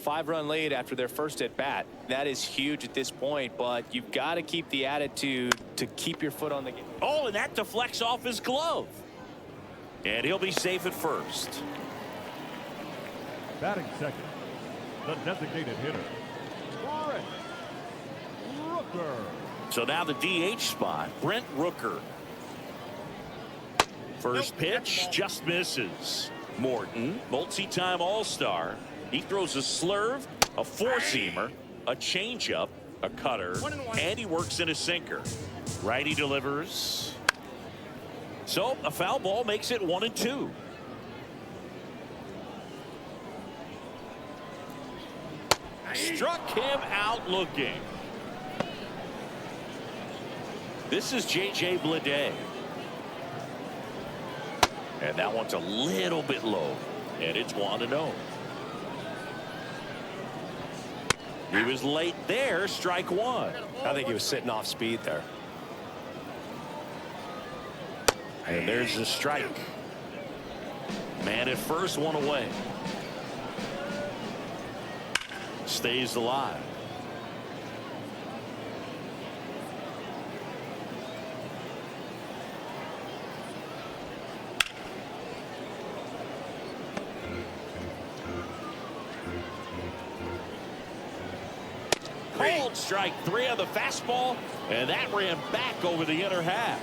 5-run lead after their first at bat. That is huge at this point, but you've got to keep the attitude to keep your foot on the game. Oh, and that deflects off his glove. And he'll be safe at first. Batting second, the designated hitter, Brent Rooker. So now the DH spot, Brent Rooker. First pitch just misses. Morton, multi-time All-Star. He throws a slurve, a four-seamer, a changeup, a cutter, and he works in a sinker. Righty delivers. So a foul ball makes it 1-2. Struck him out looking. This is J.J. Bleday. And that one's a little bit low. And it's 1-0. He was late there, strike one. I think he was sitting off speed there. And there's the strike. Man at first, one away. Stays alive. Cold strike 3 on the fastball, and that ran back over the inner half.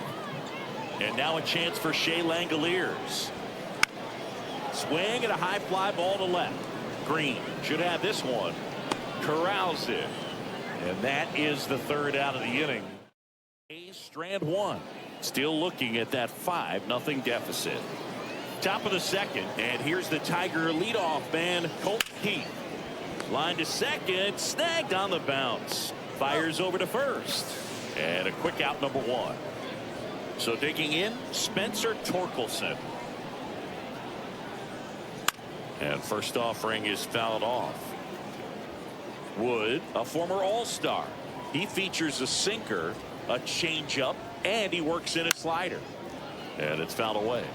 And now a chance for Shea Langoliers. Swing and a high fly ball to left. Green should have this one. Corrals it. And that is the third out of the inning. Strand one. Still looking at that 5-0 deficit. Top of the second, and here's the Tiger leadoff man, Colt Heath. Line to second, snagged on the bounce. Fires over to first. And a quick out, number 1. So digging in, Spencer Torkelson. And first offering is fouled off. Wood, a former All-Star. He features a sinker, a changeup, and he works in a slider. And it's fouled away.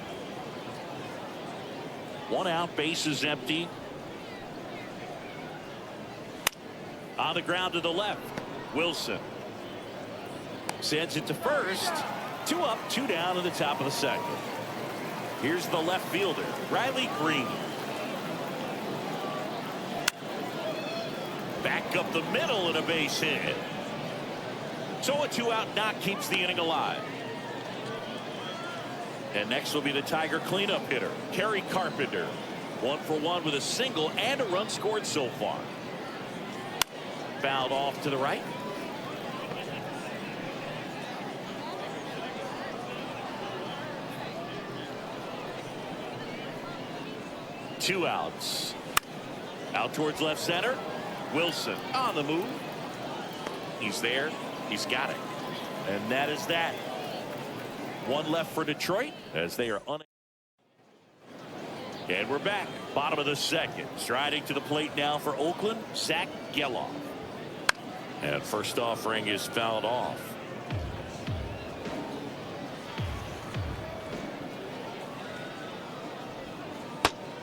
1 out, bases empty. On the ground to the left, Wilson sends it to first. 2 up, 2 down in the top of the second. Here's the left fielder, Riley Green. Back up the middle and a base hit. So a 2-out knock keeps the inning alive. And next will be the Tiger cleanup hitter, Kerry Carpenter. 1 for 1 with a single and a run scored so far. Fouled off to the right. Two outs. Out towards left center. Wilson on the move. He's there. He's got it. And that is that. One left for Detroit as they are and we're back. Bottom of the second. Striding to the plate now for Oakland, Zach Geloff. And first offering is fouled off.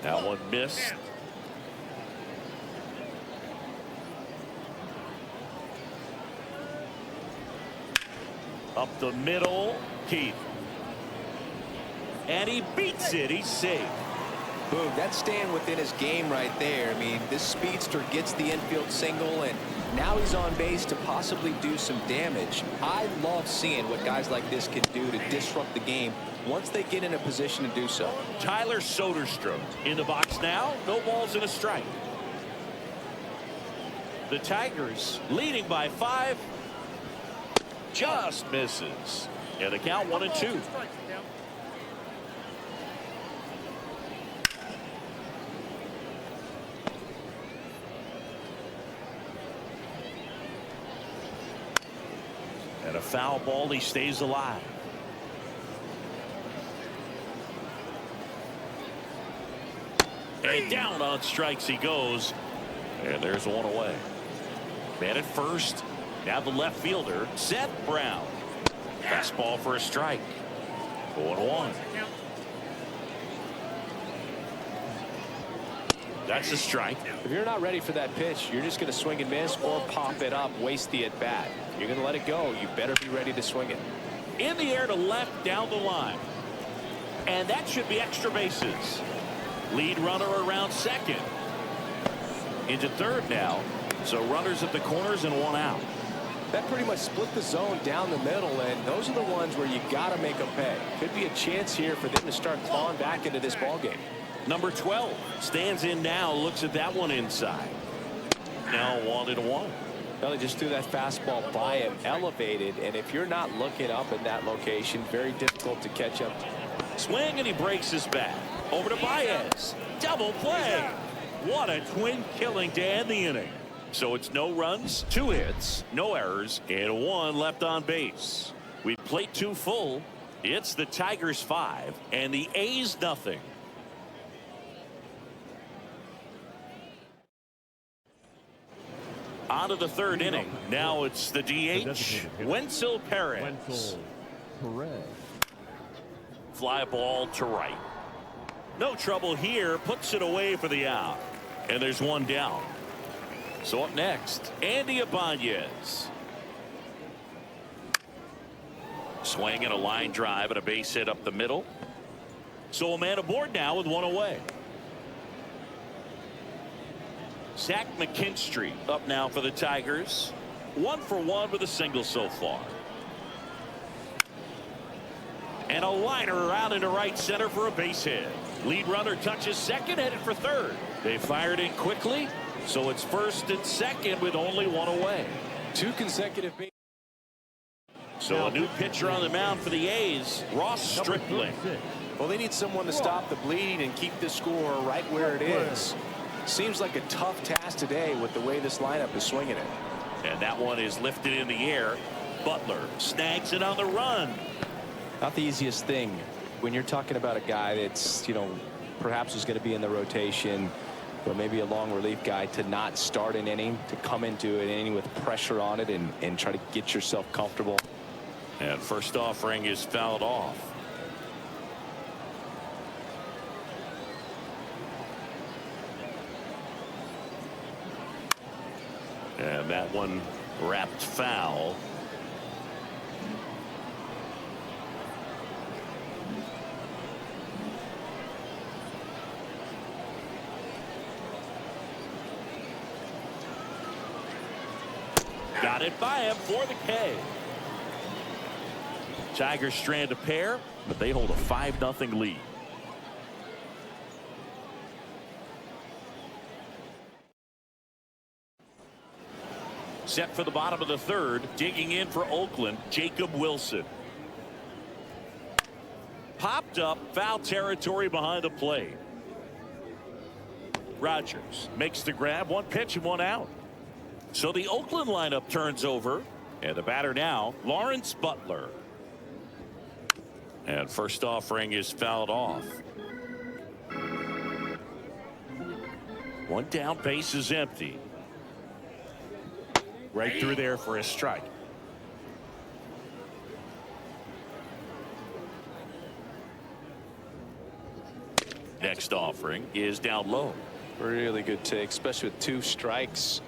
That one missed. Up the middle, Keith. And he beats it. He's safe. Boom, that's staying within his game right there. I mean, this speedster gets the infield single, and now he's on base to possibly do some damage. I love seeing what guys like this can do to disrupt the game once they get in a position to do so. Tyler Soderstrom in the box now. No balls and a strike. The Tigers leading by 5. Just misses. And the count 1-2. And a foul ball. He stays alive. And down on strikes he goes. And there's one away. Man at first. Now the left fielder, Seth Brown. Fastball for a strike. 0-1. That's a strike. If you're not ready for that pitch, you're just going to swing and miss or pop it up, waste the at bat. You're going to let it go. You better be ready to swing it. In the air to left down the line. And that should be extra bases. Lead runner around second. Into third now. So runners at the corners and one out. That pretty much split the zone down the middle, and those are the ones where you got to make a pay. Could be a chance here for them to start clawing back into this ball game. Number 12 stands in now, looks at that one inside. Now 1-1. Well, they just threw that fastball by him, elevated, and if you're not looking up in that location, very difficult to catch up. Swing, and he breaks his bat. Over to Baez. Double play. What a twin killing to end the inning. So it's no runs, 2 hits, no errors, and 1 left on base. We played 2 full. It's the Tigers 5 and the A's nothing. On to the third inning. Now it's the DH, Wenzel Perez. Fly ball to right. No trouble here. Puts it away for the out. And there's one down. So up next, Andy Ibanez. Swing and a line drive and a base hit up the middle. So a man aboard now with 1 away. Zach McKinstry up now for the Tigers. 1 for 1 with a single so far. And a liner out into right center for a base hit. Lead runner touches second, headed for third. They fired in quickly. So it's first and second with only 1 away. 2 consecutive bases. So a new pitcher on the mound for the A's, Ross Stripling. Well, they need someone to stop the bleeding and keep the score right where it is. Seems like a tough task today with the way this lineup is swinging it. And that one is lifted in the air. Butler snags it on the run. Not the easiest thing when you're talking about a guy that's, perhaps is going to be in the rotation, or maybe a long relief guy, to not start an inning, to come into an inning with pressure on it and try to get yourself comfortable. And first offering is fouled off. And that one wrapped foul. Got it by him for the K. Tigers strand a pair, but they hold a 5-0 lead. Set for the bottom of the third, digging in for Oakland, Jacob Wilson. Popped up, foul territory behind the plate. Rogers makes the grab, one pitch and one out. So the Oakland lineup turns over, and the batter now, Lawrence Butler. And first offering is fouled off. One down, base is empty. Right through there for a strike. Next offering is down low. Really good take, especially with 2 strikes.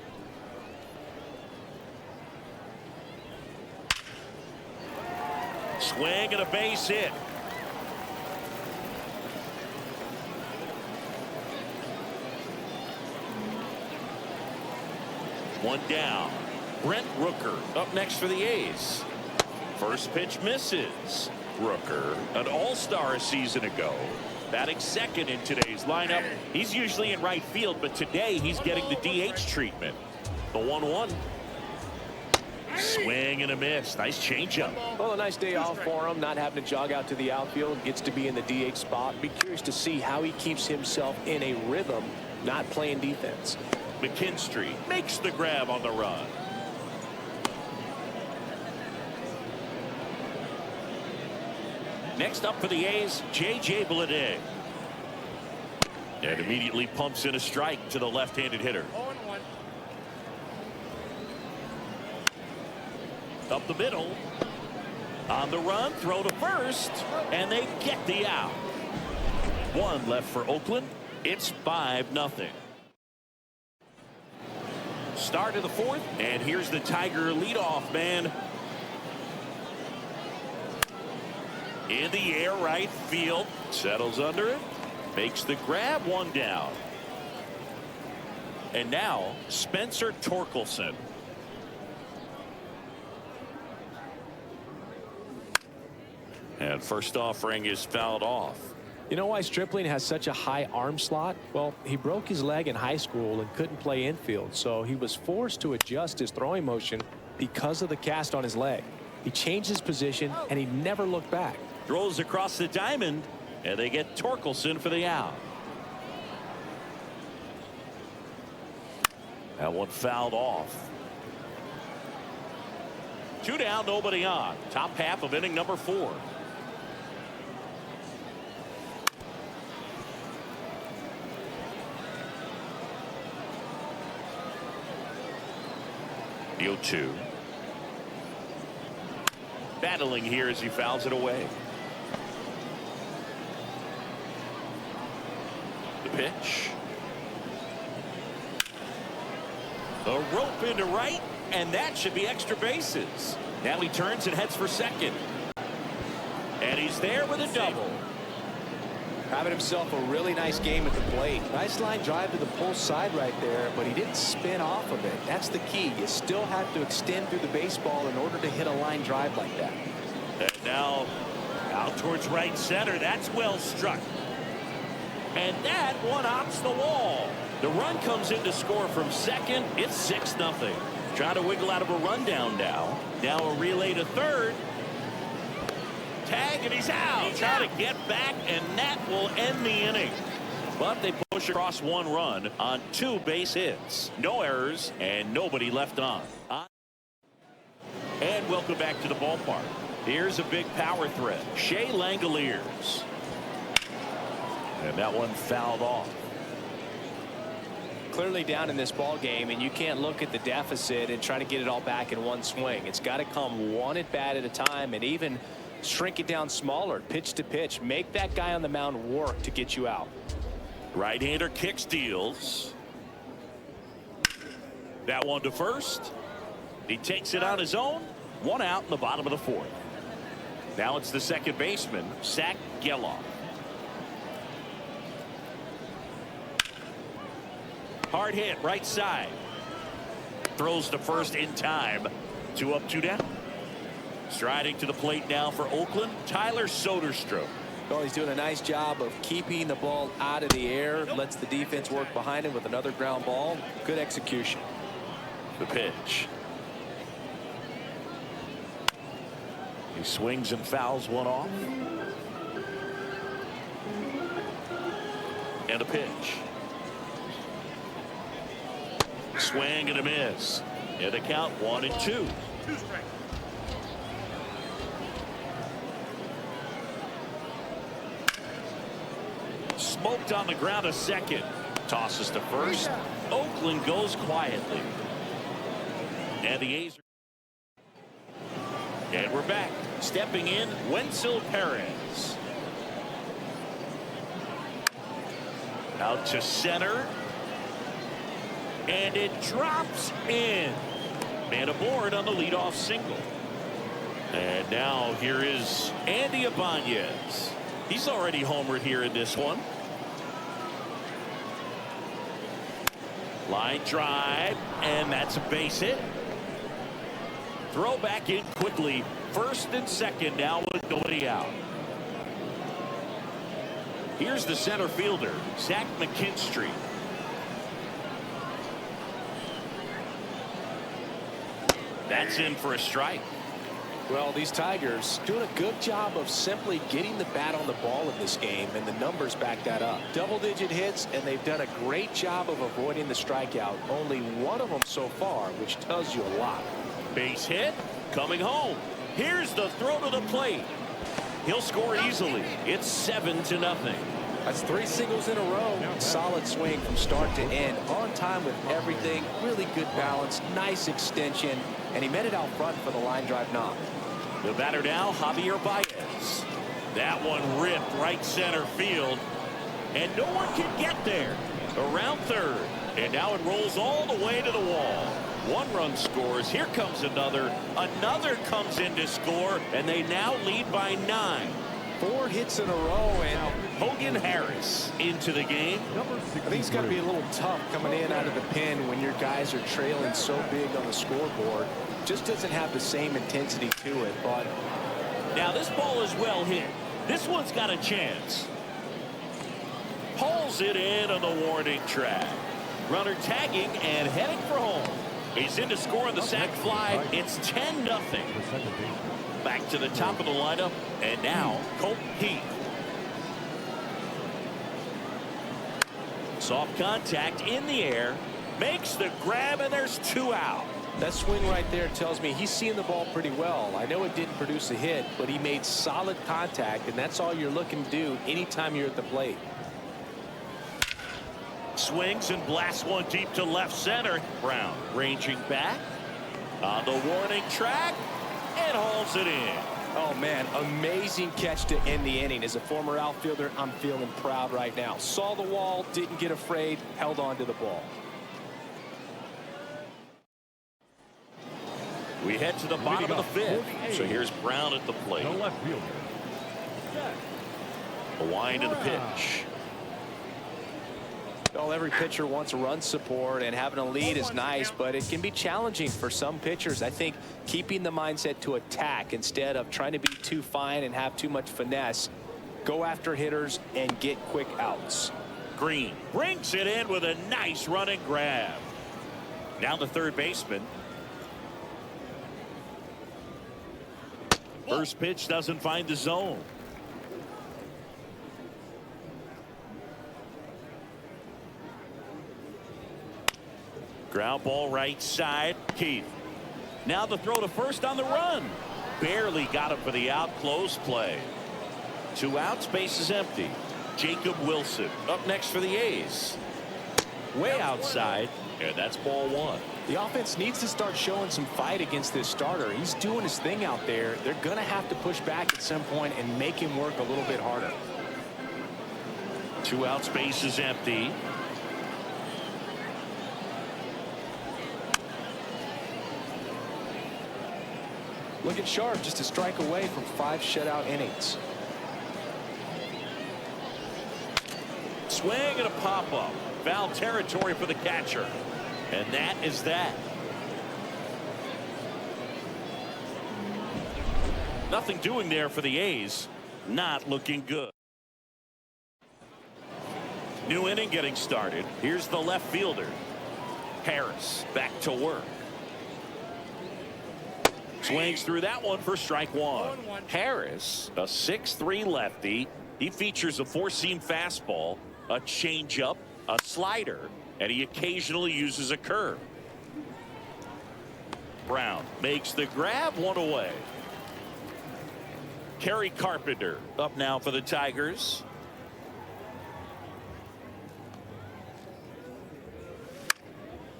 Swing and a base hit. One down. Brent Rooker up next for the A's. First pitch misses. Rooker, an all-star a season ago, batting second in today's lineup. He's usually in right field, but today he's getting the DH treatment. The 1-1. Swing and a miss. Nice changeup. Well, a nice day off for him, not having to jog out to the outfield. Gets to be in the DH spot. Be curious to see how he keeps himself in a rhythm, not playing defense. McKinstry makes the grab on the run. Next up for the A's, J.J. Bleday. And immediately pumps in a strike to the left-handed hitter. 0-1. Up the middle. On the run, throw to first, and they get the out. 1 left for Oakland. It's 5-0. Start of the 4th, and here's the Tiger leadoff man. In the air, right field, settles under it, makes the grab, 1 down. And now Spencer Torkelson. And first offering is fouled off. You know why Stripling has such a high arm slot? Well, he broke his leg in high school and couldn't play infield, so he was forced to adjust his throwing motion because of the cast on his leg. He changed his position, and he never looked back. Throws across the diamond, and they get Torkelson for the out. That one fouled off. 2 down, nobody on. Top half of inning number 4. The 0-2. Battling here as he fouls it away. The pitch. The rope into right, and that should be extra bases. Now he turns and heads for second. And he's there with a double. Having himself a really nice game at the plate. Nice line drive to the pull side right there, but he didn't spin off of it. That's the key. You still have to extend through the baseball in order to hit a line drive like that. And now out towards right center. That's well struck. And that one hops the wall. The run comes in to score from second. It's 6-0. Trying to wiggle out of a rundown now. Now a relay to third. Tag, and he's out. Trying to get back, and that will end the inning. But they push across 1 run on 2 base hits. No errors and nobody left on. And welcome back to the ballpark. Here's a big power threat. Shea Langoliers. And that one fouled off. Clearly down in this ball game, and you can't look at the deficit and try to get it all back in one swing. It's got to come 1 at bat at a time, and even shrink it down smaller, pitch to pitch. Make that guy on the mound work to get you out. Right-hander kick steals. That one to first. He takes it on his own. 1 out in the bottom of the 4th. Now it's the second baseman, Zach Geloff. Hard hit, right side. Throws to first in time. 2 up, 2 down. Striding to the plate now for Oakland, Tyler Soderstrom. Well, he's doing a nice job of keeping the ball out of the air. Lets the defense work behind him with another ground ball. Good execution. The pitch. He swings and fouls one off. And a pitch. Swing and a miss. And the count 1-2. Smoked on the ground a second. Tosses to first. Oakland goes quietly. And the A's. And we're back. Stepping in, Wenzel Perez. Out to center. And it drops in. Man aboard on the leadoff single. And now here is Andy Ibanez. He's already homered here in this one. Line drive, and that's a base hit. Throw back in quickly. First and second now with nobody out. Here's the center fielder, Zach McKinstry. That's in for a strike. Well, these Tigers doing a good job of simply getting the bat on the ball in this game, and the numbers back that up. Double-digit hits, and they've done a great job of avoiding the strikeout. Only one of them so far, which tells you a lot. Base hit, coming home. Here's the throw to the plate. He'll score easily. It's 7-0. That's 3 singles in a row. Solid swing from start to end. On time with everything. Really good balance. Nice extension. And he met it out front for the line drive knock. The batter now, Javier Baez. That one ripped right center field. And no one can get there. Around third. And now it rolls all the way to the wall. 1 run scores. Here comes another. Another comes in to score. And they now lead by 9. 4 hits in a row, and Hogan Harris into the game. I think it's got to be a little tough coming in out of the pen when your guys are trailing so big on the scoreboard. Just doesn't have the same intensity to it. But now this ball is well hit. This one's got a chance. Pulls it in on the warning track. Runner tagging and heading for home. He's in to score on the sac fly. It's 10-0. Back to the top of the lineup, and now Colton Heath. Soft contact in the air, makes the grab, and there's 2 out. that swing right there tells me he's seeing the ball pretty well. I know it didn't produce a hit, but he made solid contact, and that's all you're looking to do anytime you're at the plate. Swings and blasts one deep to left center. Brown ranging back on the warning track and hauls it in. Oh man, amazing catch to end the inning. As a former outfielder, I'm feeling proud right now. Saw the wall, didn't get afraid, held on to the ball. We head to the bottom of the fifth. So here's Brown at the plate. The left fielder. A wind and a pitch. Well, every pitcher wants run support, and having a lead is nice, but it can be challenging for some pitchers. I think keeping the mindset to attack instead of trying to be too fine and have too much finesse. Go after hitters and get quick outs. Green brings it in with a nice running grab. Now the third baseman. First pitch doesn't find the zone. Ground ball right side. Keith. Now the throw to first on the run. Barely got him for the out. Close play. 2 outs. Base is empty. Jacob Wilson up next for the A's. Way outside. And that's ball 1. The offense needs to start showing some fight against this starter. He's doing his thing out there. They're going to have to push back at some point and make him work a little bit harder. 2 outs. Base is empty. Looking sharp, just a strike away from 5 shutout innings. Swing and a pop-up. Foul territory for the catcher. And that is that. Nothing doing there for the A's. Not looking good. New inning getting started. Here's the left fielder. Harris back to work. Swings through that one for strike one. Harris, a 6'3" lefty. He features a four-seam fastball, a changeup, a slider, and he occasionally uses a curve. Brown makes the grab, one away. Kerry Carpenter up now for the Tigers.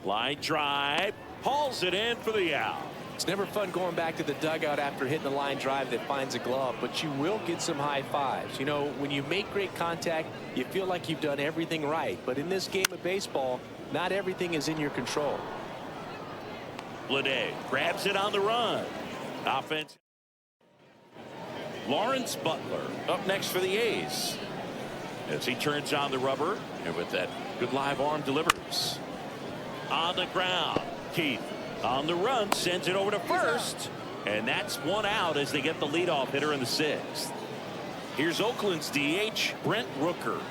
Line drive, hauls it in for the out. It's never fun going back to the dugout after hitting a line drive that finds a glove, but you will get some high fives. You know, when you make great contact, you feel like you've done everything right. But in this game of baseball, not everything is in your control. Bleday grabs it on the run. Offense. Lawrence Butler up next for the A's. As he turns on the rubber, and with that good live arm delivers. On the ground, Keith on the run sends it over to first, and that's one out as they get the leadoff hitter in the sixth. Here's Oakland's DH, Brent Rooker.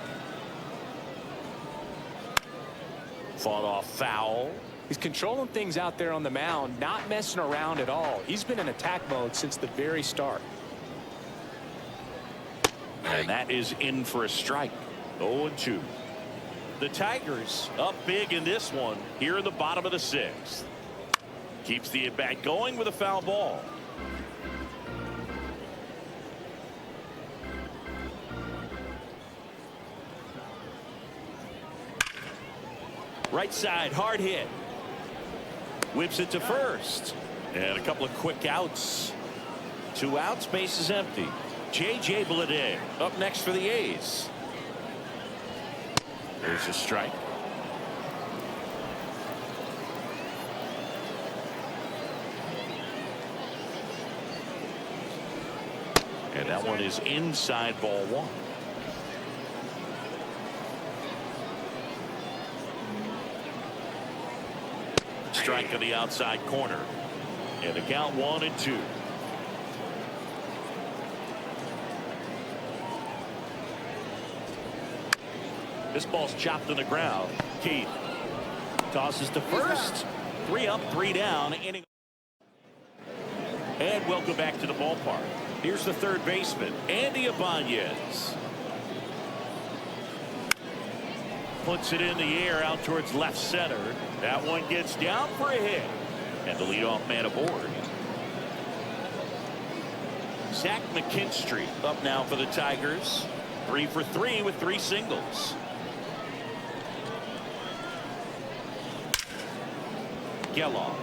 Fought off foul. He's controlling things out there on the mound, not messing around at all. He's been in attack mode since the very start. And that is in for a strike. 0-2. The Tigers up big in this one here in the bottom of the sixth. Keeps the at-bat going with a foul ball. Right side, hard hit. Whips it to first. And a couple of quick outs. 2 outs, base is empty. J.J. Bleday up next for the A's. There's a strike. And that one is inside, ball one. Strike on the outside corner. And the count 1-2. This ball's chopped on the ground. Keith tosses to first. 3 up, 3 down. Inning. And welcome back to the ballpark. Here's the third baseman, Andy Ibanez. Puts it in the air out towards left center. That one gets down for a hit. And the leadoff man aboard. Zach McKinstry up now for the Tigers. 3 for 3 with 3 singles. Geloff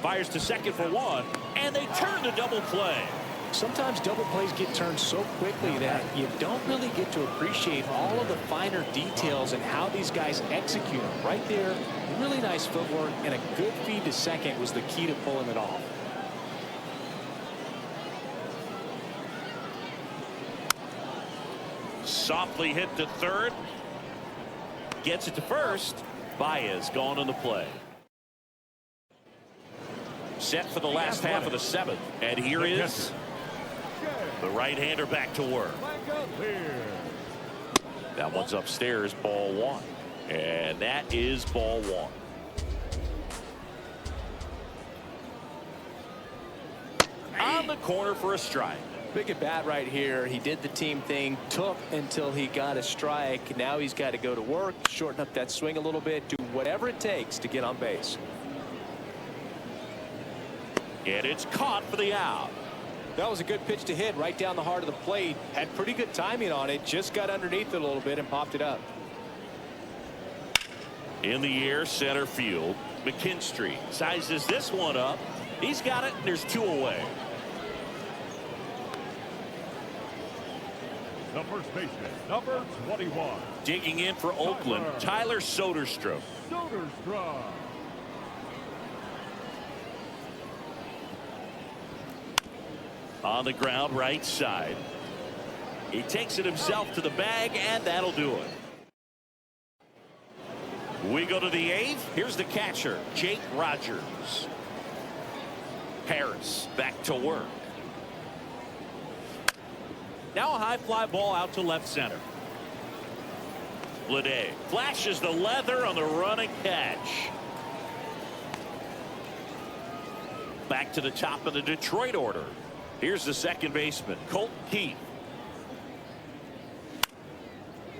fires to second for 1, and they turn the double play. Sometimes double plays get turned so quickly that you don't really get to appreciate all of the finer details and how these guys execute them. Right there, really nice footwork, and a good feed to second was the key to pulling it off. Softly hit to third. Gets it to first. Baez gone on the play. Set for the last half of the 7th. And here is the right-hander back to work. That one's upstairs, ball 1. And that is ball 1. On the corner for a strike. Big at bat right here. He did the team thing, took until he got a strike. Now he's got to go to work, shorten up that swing a little bit, do whatever it takes to get on base. And it's caught for the out. That was a good pitch to hit right down the heart of the plate. Had pretty good timing on it. Just got underneath it a little bit and popped it up. In the air, center field. McKinstry sizes this one up. He's got it, and there's 2 away. The first baseman, number 21. Digging in for Oakland, Tyler Soderstrom. Soderstrom. On the ground, right side. He takes it himself to the bag, and that'll do it. We go to the 8th. Here's the catcher, Jake Rogers. Harris back to work. Now a high fly ball out to left center. Bleday flashes the leather on the running catch. Back to the top of the Detroit order. Here's the second baseman, Colton Keith.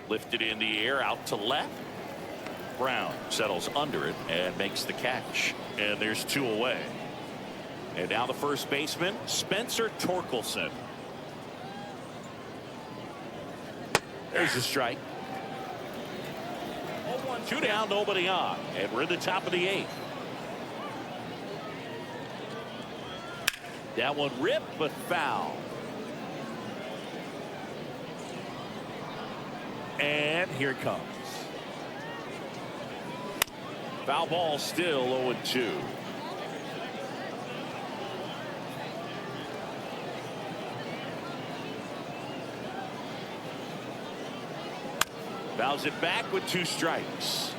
Lifted in the air out to left. Brown settles under it and makes the catch. And there's 2 away. And now the first baseman, Spencer Torkelson. There's a strike. 2 down, nobody on. And we're in the top of the 8th. That one ripped, but foul. And here it comes. Foul ball, still 0-2. Fouls it back with 2 strikes.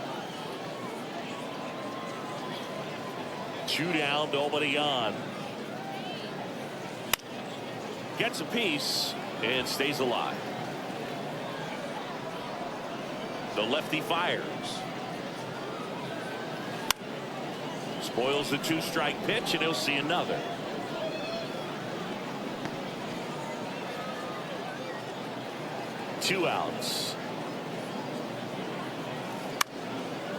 2 down, nobody on. Gets a piece and stays alive. The lefty fires. Spoils the 2-strike pitch, and he'll see another. Two outs.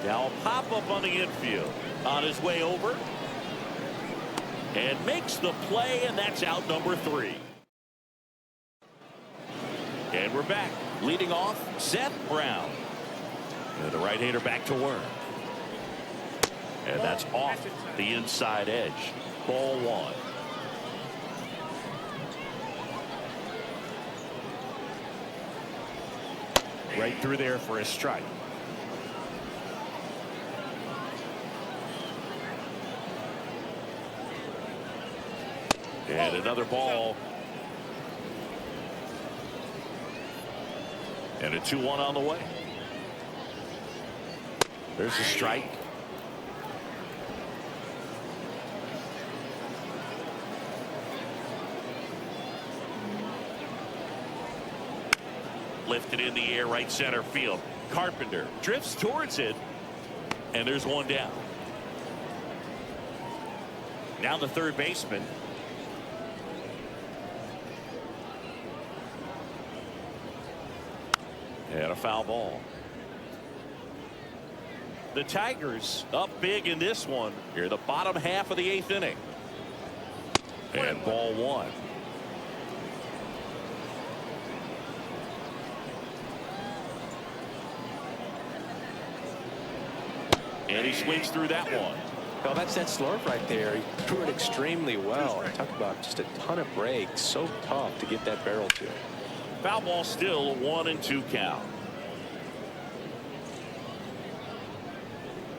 Now a pop-up on the infield. On his way over. And makes the play, and that's out number 3. And we're back. Leading off, Seth Brown. And the right-hander back to work. And that's off the inside edge. Ball 1. Right through there for a strike. And another ball. And a 2-1 on the way. There's a strike. Lifted in the air, right center field. Carpenter drifts towards it. And there's 1 down. Now the third baseman. And a foul ball. The Tigers up big in this one. Here, the bottom half of the 8th inning. And ball 1. And he swings through that one. Well, that's that slurve right there. He threw it extremely well. Talk about just a ton of breaks. So tough to get that barrel to. Foul ball, still a 1-2 count.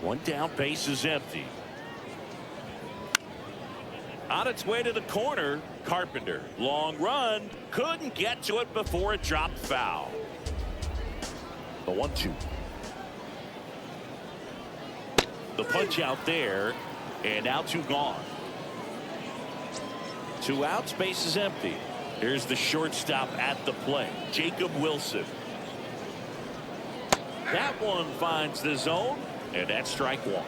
1 down, base is empty. On its way to the corner, Carpenter. Long run, couldn't get to it before it dropped foul. The 1-2. The punch out there, and now 2 gone. 2 outs, base is empty. Here's the shortstop at the plate, Jacob Wilson. That one finds the zone, and that's strike 1.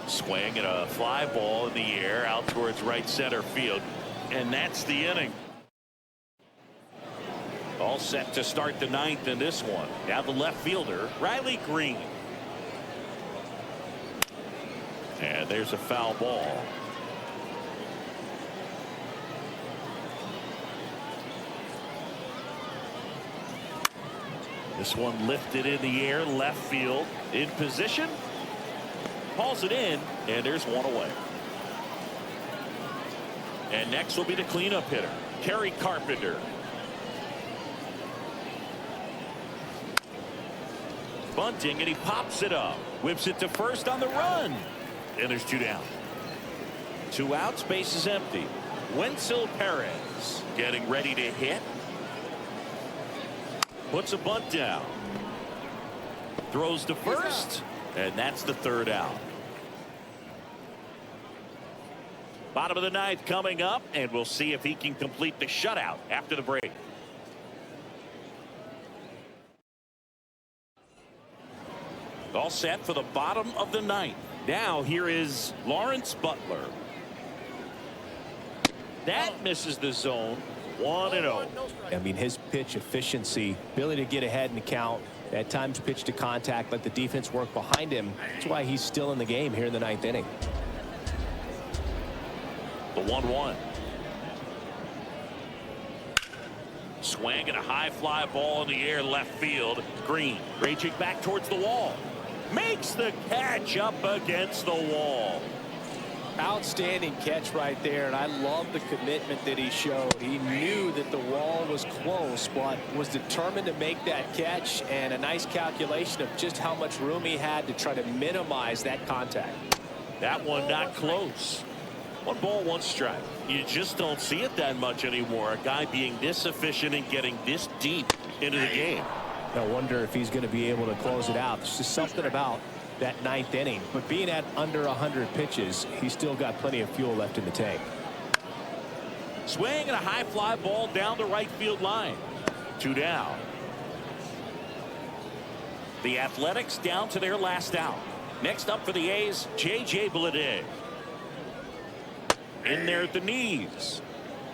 Swing and a fly ball in the air out towards right center field. And that's the inning. All set to start the 9th in this one. Now the left fielder, Riley Green. And there's a foul ball. This one lifted in the air, left field, in position. Hauls it in, and there's 1 away. And next will be the cleanup hitter, Kerry Carpenter. Bunting, and he pops it up. Whips it to first on the run. And there's 2 down. 2 outs, base is empty. Wenzel Perez getting ready to hit. Puts a bunt down. Throws to first, and that's the third out. Bottom of the ninth coming up, and we'll see if he can complete the shutout after the break. All set for the bottom of the ninth. Now here is Lawrence Butler. That misses the zone. 1-0. I mean, his pitch efficiency, ability to get ahead in the count, at times pitch to contact, let the defense work behind him. That's why he's still in the game here in the ninth inning. The 1-1. Swing and a high fly ball in the air left field. Green raging back towards the wall. Makes the catch up against the wall. Outstanding catch right there, and I love the commitment that he showed. He knew that the wall was close, but was determined to make that catch, and a nice calculation of just how much room he had to try to minimize that contact. That one not close. 1 ball, 1 strike. You just don't see it that much anymore. A guy being this efficient and getting this deep into the game. I wonder if he's going to be able to close it out. There's just something about that ninth inning, but being at under 100 pitches, he's still got plenty of fuel left in the tank. Swing and a high fly ball down the right field line. 2 down. The Athletics down to their last out. Next up for the A's, J.J. Bleday. In there at the knees.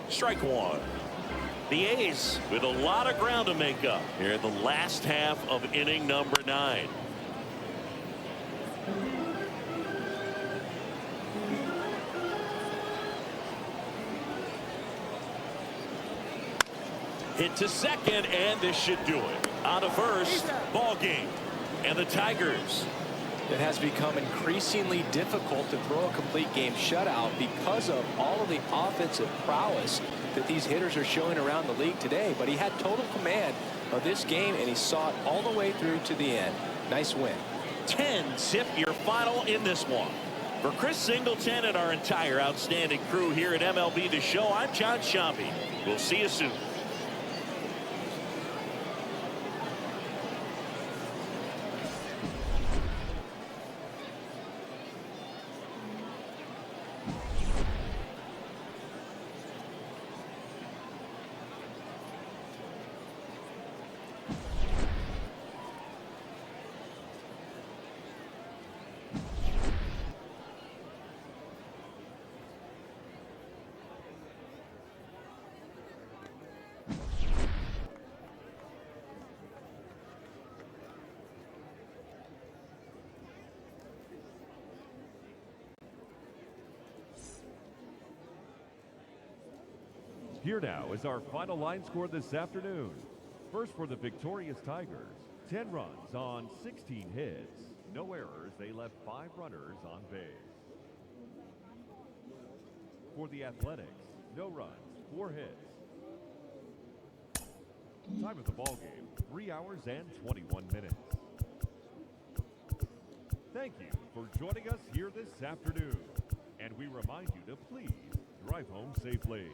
Strike 1. The A's with a lot of ground to make up here in the last half of inning number 9. Hit to second, and this should do it. On to first, ball game. And the Tigers. It has become increasingly difficult to throw a complete game shutout because of all of the offensive prowess that these hitters are showing around the league today. But he had total command of this game, and he saw it all the way through to the end. Nice win. 10-zip your final in this one. For Chris Singleton and our entire outstanding crew here at MLB The Show, I'm John Sciambi. We'll see you soon. Here now is our final line score this afternoon. First for the victorious Tigers, 10 runs on 16 hits. No errors, they left 5 runners on base. For the Athletics, no runs, 4 hits. Time of the ball game, 3 hours and 21 minutes. Thank you for joining us here this afternoon. And we remind you to please drive home safely.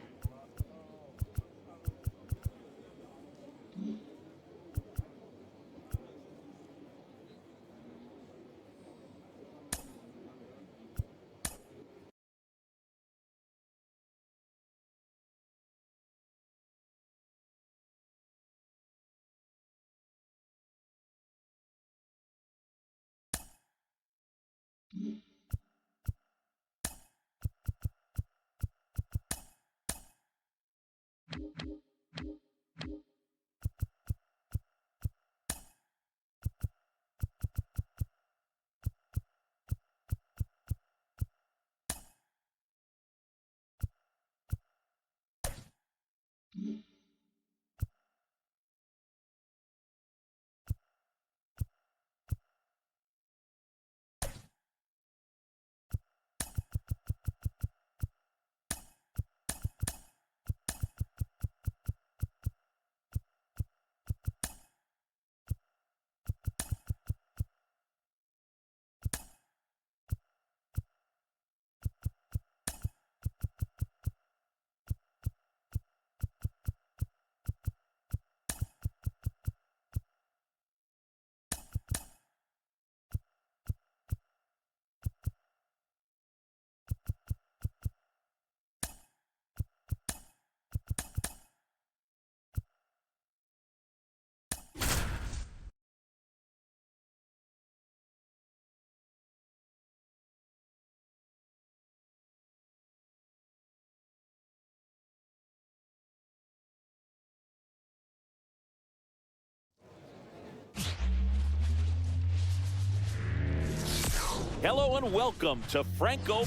Hello and welcome to Franco.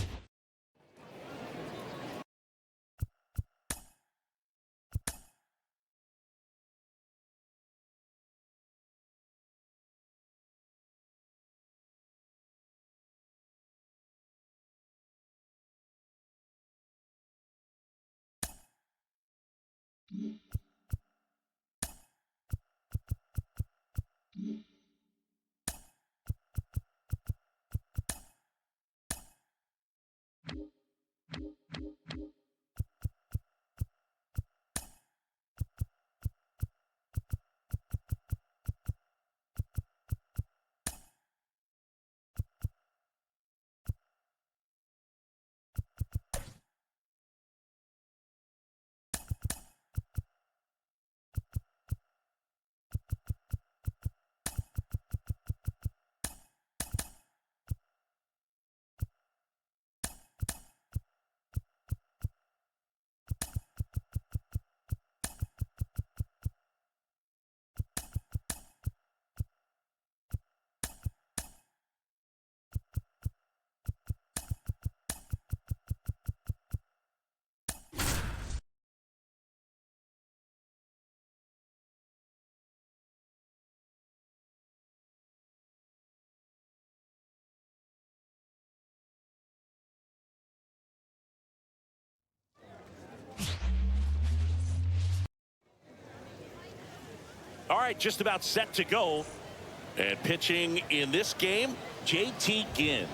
All right, just about set to go. And pitching in this game, JT Ginn.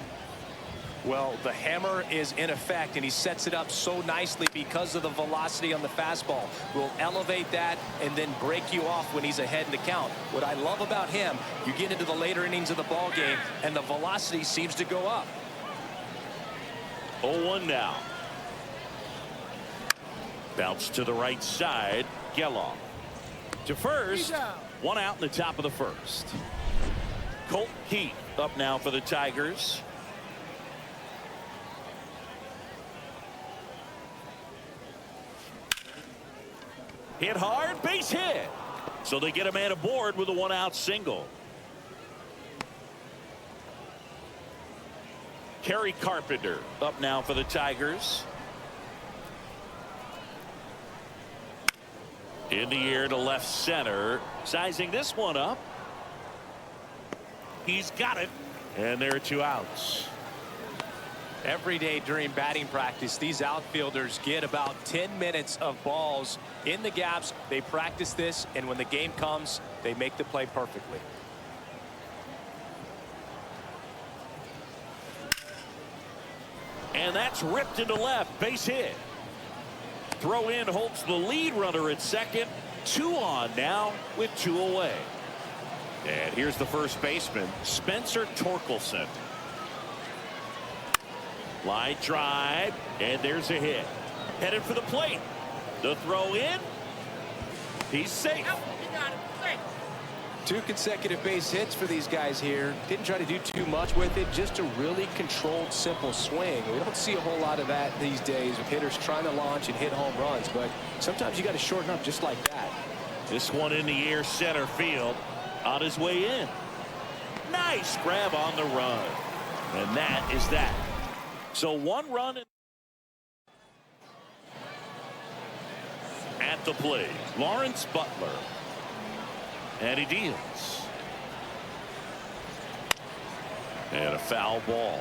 Well, the hammer is in effect, and he sets it up so nicely because of the velocity on the fastball. Will elevate that and then break you off when he's ahead in the count. What I love about him, you get into the later innings of the ball game, and the velocity seems to go up. 0-1 now. Bounce to the right side. Geloff to first. One out in the top of the first. Colt Heath up now for the Tigers. Hit hard, base hit. So they get a man aboard with a one-out single. Kerry Carpenter up now for the Tigers. In the air to left center. Sizing this one up. He's got it. And there are two outs. Every day during batting practice, these outfielders get about 10 minutes of balls in the gaps. They practice this, and when the game comes, they make the play perfectly. And that's ripped into left. Base hit. Throw in holds the lead runner at second. 2 on now with 2 away. And here's the first baseman, Spencer Torkelson. Line drive, and there's a hit. Headed for the plate. The throw in. He's safe. 2 consecutive base hits for these guys here. Didn't try to do too much with it, just a really controlled, simple swing. We don't see a whole lot of that these days with hitters trying to launch and hit home runs, but sometimes you got to shorten up just like that. This one in the air center field on his way in. Nice grab on the run. And that is that. So 1 run at the plate. Lawrence Butler. And he deals. And a foul ball.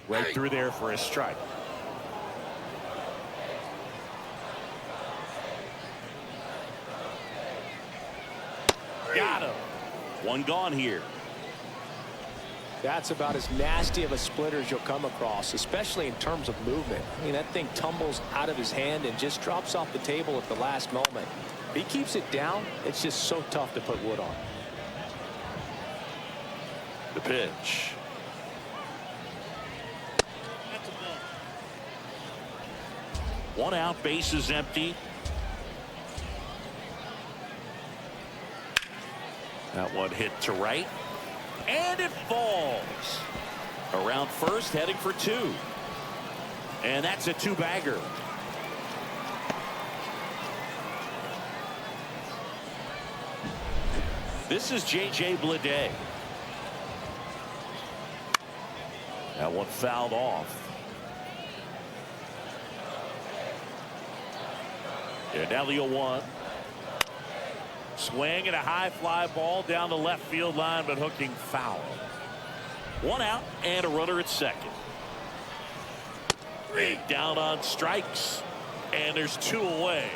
Right through there for a strike. Got him. 1 gone here. That's about as nasty of a splitter as you'll come across, especially in terms of movement. I mean, that thing tumbles out of his hand and just drops off the table at the last moment. If he keeps it down, it's just so tough to put wood on. The pitch. 1 out, base is empty. That one hit to right. And it falls. Around first, heading for 2. And that's a 2-bagger. This is J.J. Bleday. That one fouled off. And now the 0-1. Swing and a high fly ball down the left field line, but hooking foul. 1 out and a runner at second. Down on strikes, and there's 2 away.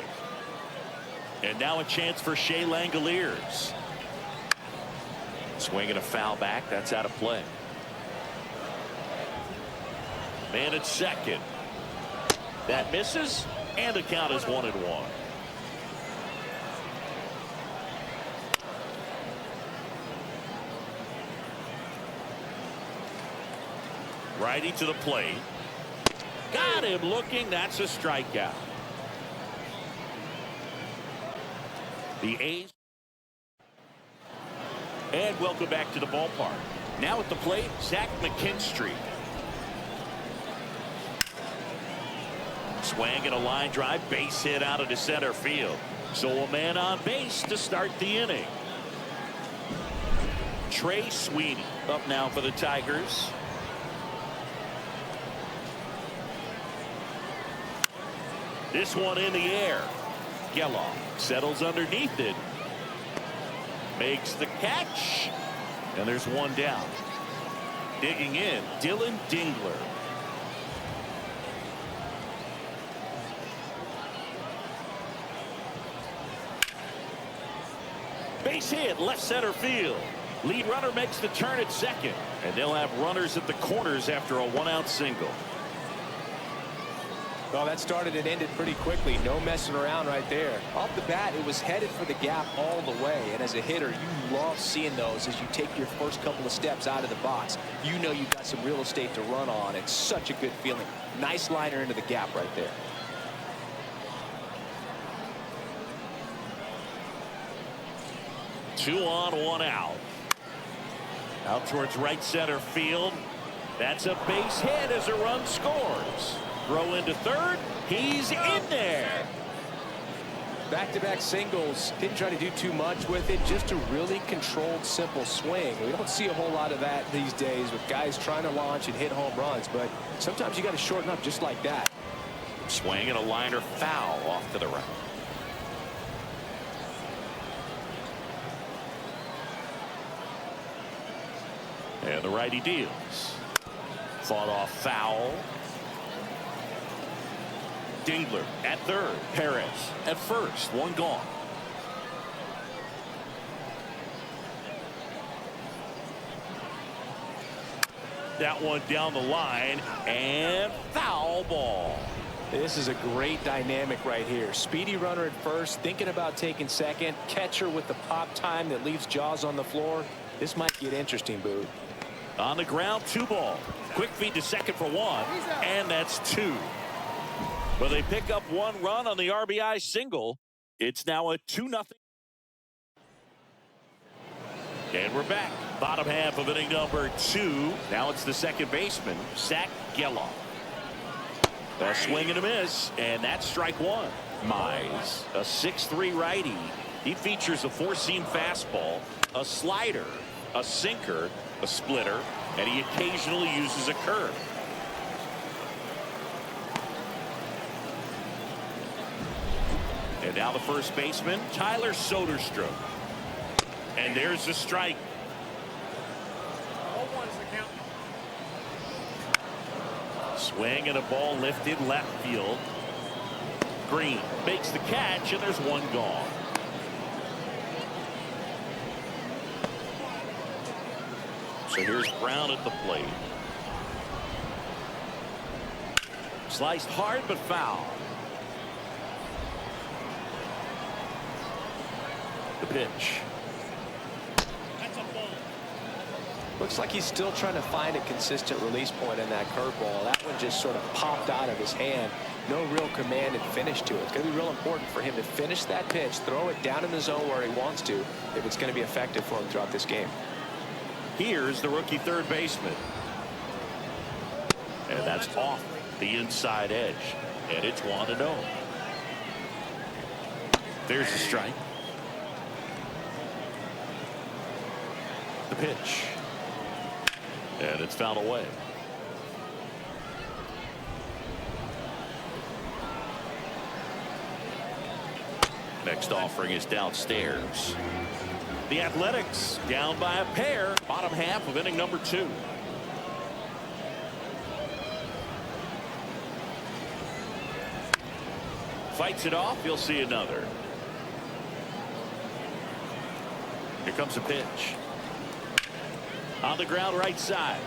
And now a chance for Shea Langoliers. Swing and a foul back. That's out of play. Man at second. That misses, and the count is 1-1. Righty to the plate. Got him looking. That's a strikeout. The A's. And welcome back to the ballpark. Now at the plate, Zach McKinstry. Swing and a line drive, base hit out into center field. So a man on base to start the inning. Trey Sweeney up now for the Tigers. This one in the air. Geloff settles underneath it. Makes the catch. And there's 1 down. Digging in, Dylan Dingler. Base hit, left center field. Lead runner makes the turn at second. And they'll have runners at the corners after a 1-out single. Well, that started and ended pretty quickly. No messing around right there. Off the bat, it was headed for the gap all the way. And as a hitter, you love seeing those as you take your first couple of steps out of the box. You know you've got some real estate to run on. It's such a good feeling. Nice liner into the gap right there. Two on, 1 out. Out towards right center field. That's a base hit as a run scores. Throw into third. He's in there. Back-to-back singles. Didn't try to do too much with it. Just a really controlled, simple swing. We don't see a whole lot of that these days with guys trying to launch and hit home runs. But sometimes you got to shorten up just like that. Swing and a liner foul off to the right. And the righty deals. Fought off foul. Dingler at third. Perez at first. 1 gone. That one down the line and foul ball. This is a great dynamic right here. Speedy runner at first, thinking about taking second. Catcher with the pop time that leaves Jaws on the floor. This might get interesting, Boo. On the ground, 2 ball. Quick feed to second for 1, and that's 2. Well, they pick up 1 run on the RBI single. It's now a 2-0. And we're back. Bottom half of inning number 2. Now it's the second baseman, Zach Geloff. A swing and a miss, and that's strike 1. Mize, a 6'3" righty. He features a 4-seam fastball, a slider, a sinker, a splitter, and he occasionally uses a curve. And now the first baseman, Tyler Soderstrom. And there's the strike. 0-1's the count. Swing and a ball lifted left field. Green makes the catch, and there's 1 gone. So here's Brown at the plate. Sliced hard but foul. The pitch. That's a ball. Looks like he's still trying to find a consistent release point in that curveball. That one just sort of popped out of his hand. No real command and finish to it. It's going to be real important for him to finish that pitch, throw it down in the zone where he wants to, if it's going to be effective for him throughout this game. Here's the rookie third baseman. And that's off the inside edge. And it's 1-0. There's the strike. the pitch. And it's fouled away. Next offering is downstairs. The Athletics down by a pair. Bottom half of inning number 2. Fights it off. You'll see another. Here comes a pitch. On the ground right side.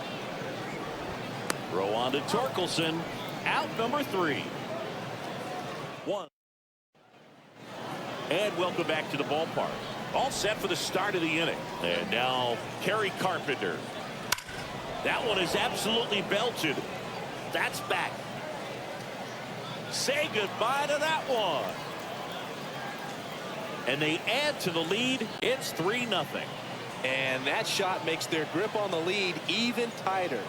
Throw on to Torkelson. Out number 3. 1. And welcome back to the ballpark. All set for the start of the inning. And now Kerry Carpenter. That one is absolutely belted. That's back. Say goodbye to that one. And they add to the lead. It's 3-0. And that shot makes their grip on the lead even tighter.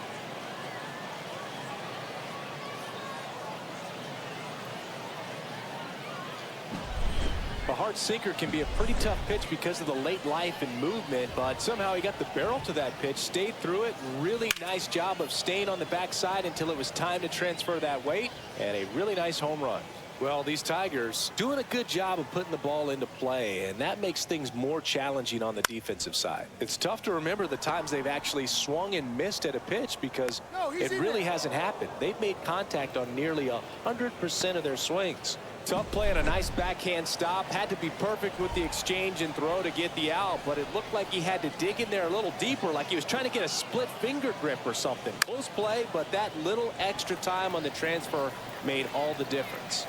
A hard sinker can be a pretty tough pitch because of the late life and movement, but somehow he got the barrel to that pitch, stayed through it. Really nice job of staying on the backside until it was time to transfer that weight, and a really nice home run. Well, these Tigers doing a good job of putting the ball into play, and that makes things more challenging on the defensive side. It's tough to remember the times they've actually swung and missed at a pitch because it really hasn't happened. They've made contact on nearly 100% of their swings. Tough play on a nice backhand stop. Had to be perfect with the exchange and throw to get the out, but it looked like he had to dig in there a little deeper, like he was trying to get a split finger grip or something. Close play, but that little extra time on the transfer made all the difference.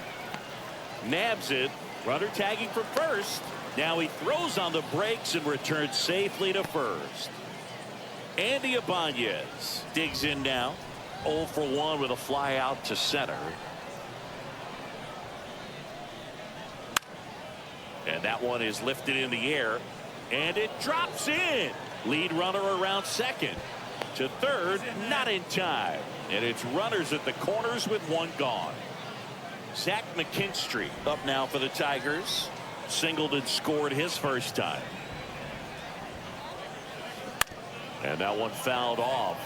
Nabs it. Runner tagging for first. Now he throws on the brakes and returns safely to first. Andy Ibanez digs in now. 0 for 1 with a fly out to center. And that one is lifted in the air. And it drops in. Lead runner around second. To third, not in time. And it's runners at the corners with 1 gone. Zach McKinstry up now for the Tigers. Singled and scored his first time. And that one fouled off.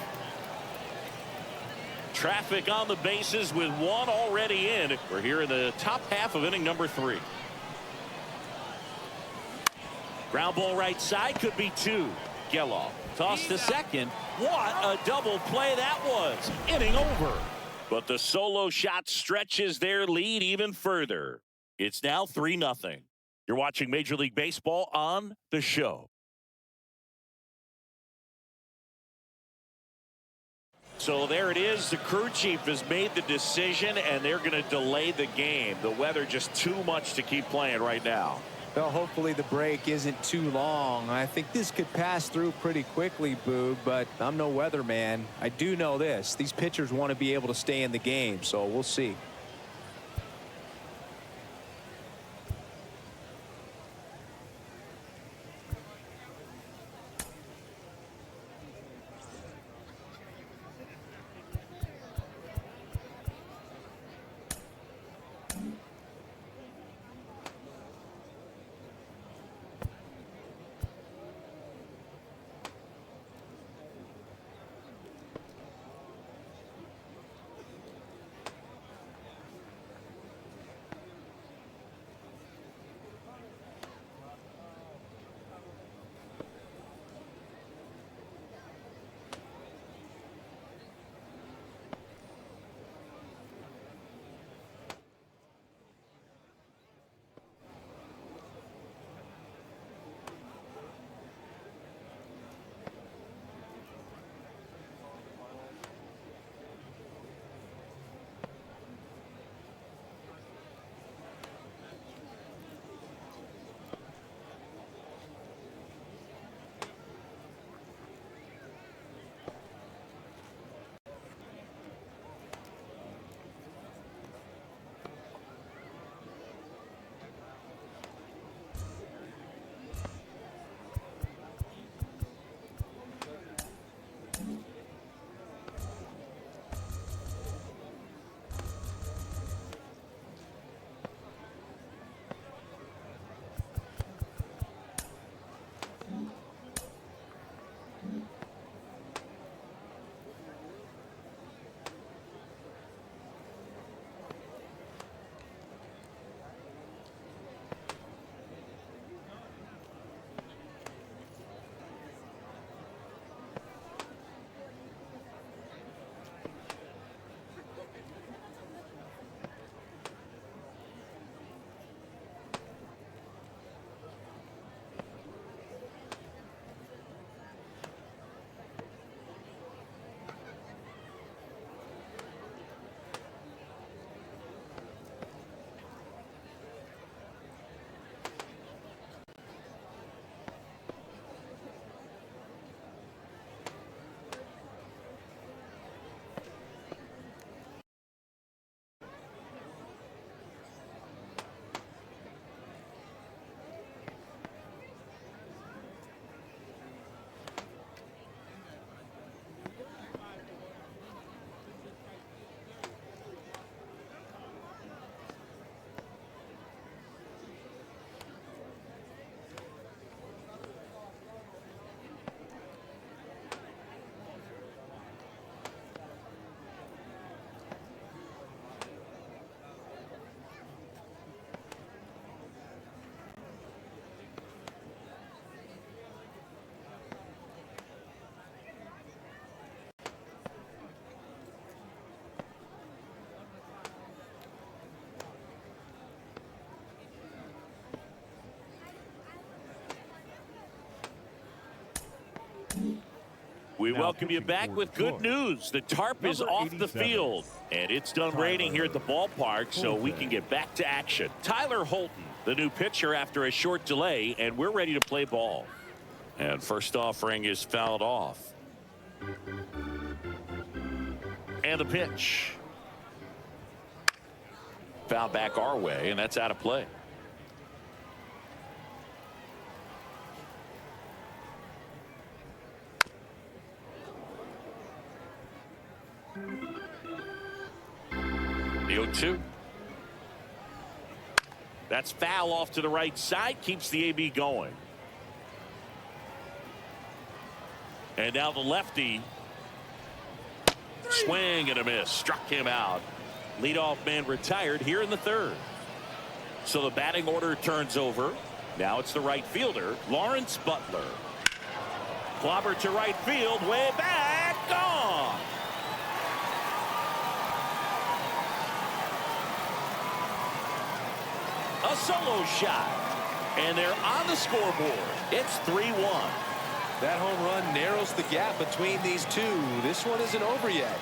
Traffic on the bases with 1 already in. We're here in the top half of inning number 3. Ground ball right side, could be 2. Geloff toss to second. What a double play that was. Inning over. But the solo shot stretches their lead even further. It's now 3-0. You're watching Major League Baseball on The Show. So there it is. The crew chief has made the decision, and they're going to delay the game. The weather just too much to keep playing right now. Well, hopefully the break isn't too long. I think this could pass through pretty quickly, Boog, but I'm no weatherman. I do know this. These pitchers want to be able to stay in the game, so we'll see. We Now welcome you pitching back for with good Detroit, news. The tarp is number off the 87, field, and it's done raining here at the ballpark, so we can get back to action. Tyler Holton, the new pitcher after a short delay, and we're ready to play ball. And first offering is fouled off. And the pitch. Foul back our way, and that's out of play. The 0-2. That's foul off to the right side. Keeps the AB going. And now the lefty. Swing and a miss. Struck him out. Leadoff man retired here in the third. So the batting order turns over. Now it's the right fielder, Lawrence Butler. Clobber to right field. Way back. Gone. A solo shot. And they're on the scoreboard. It's 3-1. That home run narrows the gap between these two. This one isn't over yet.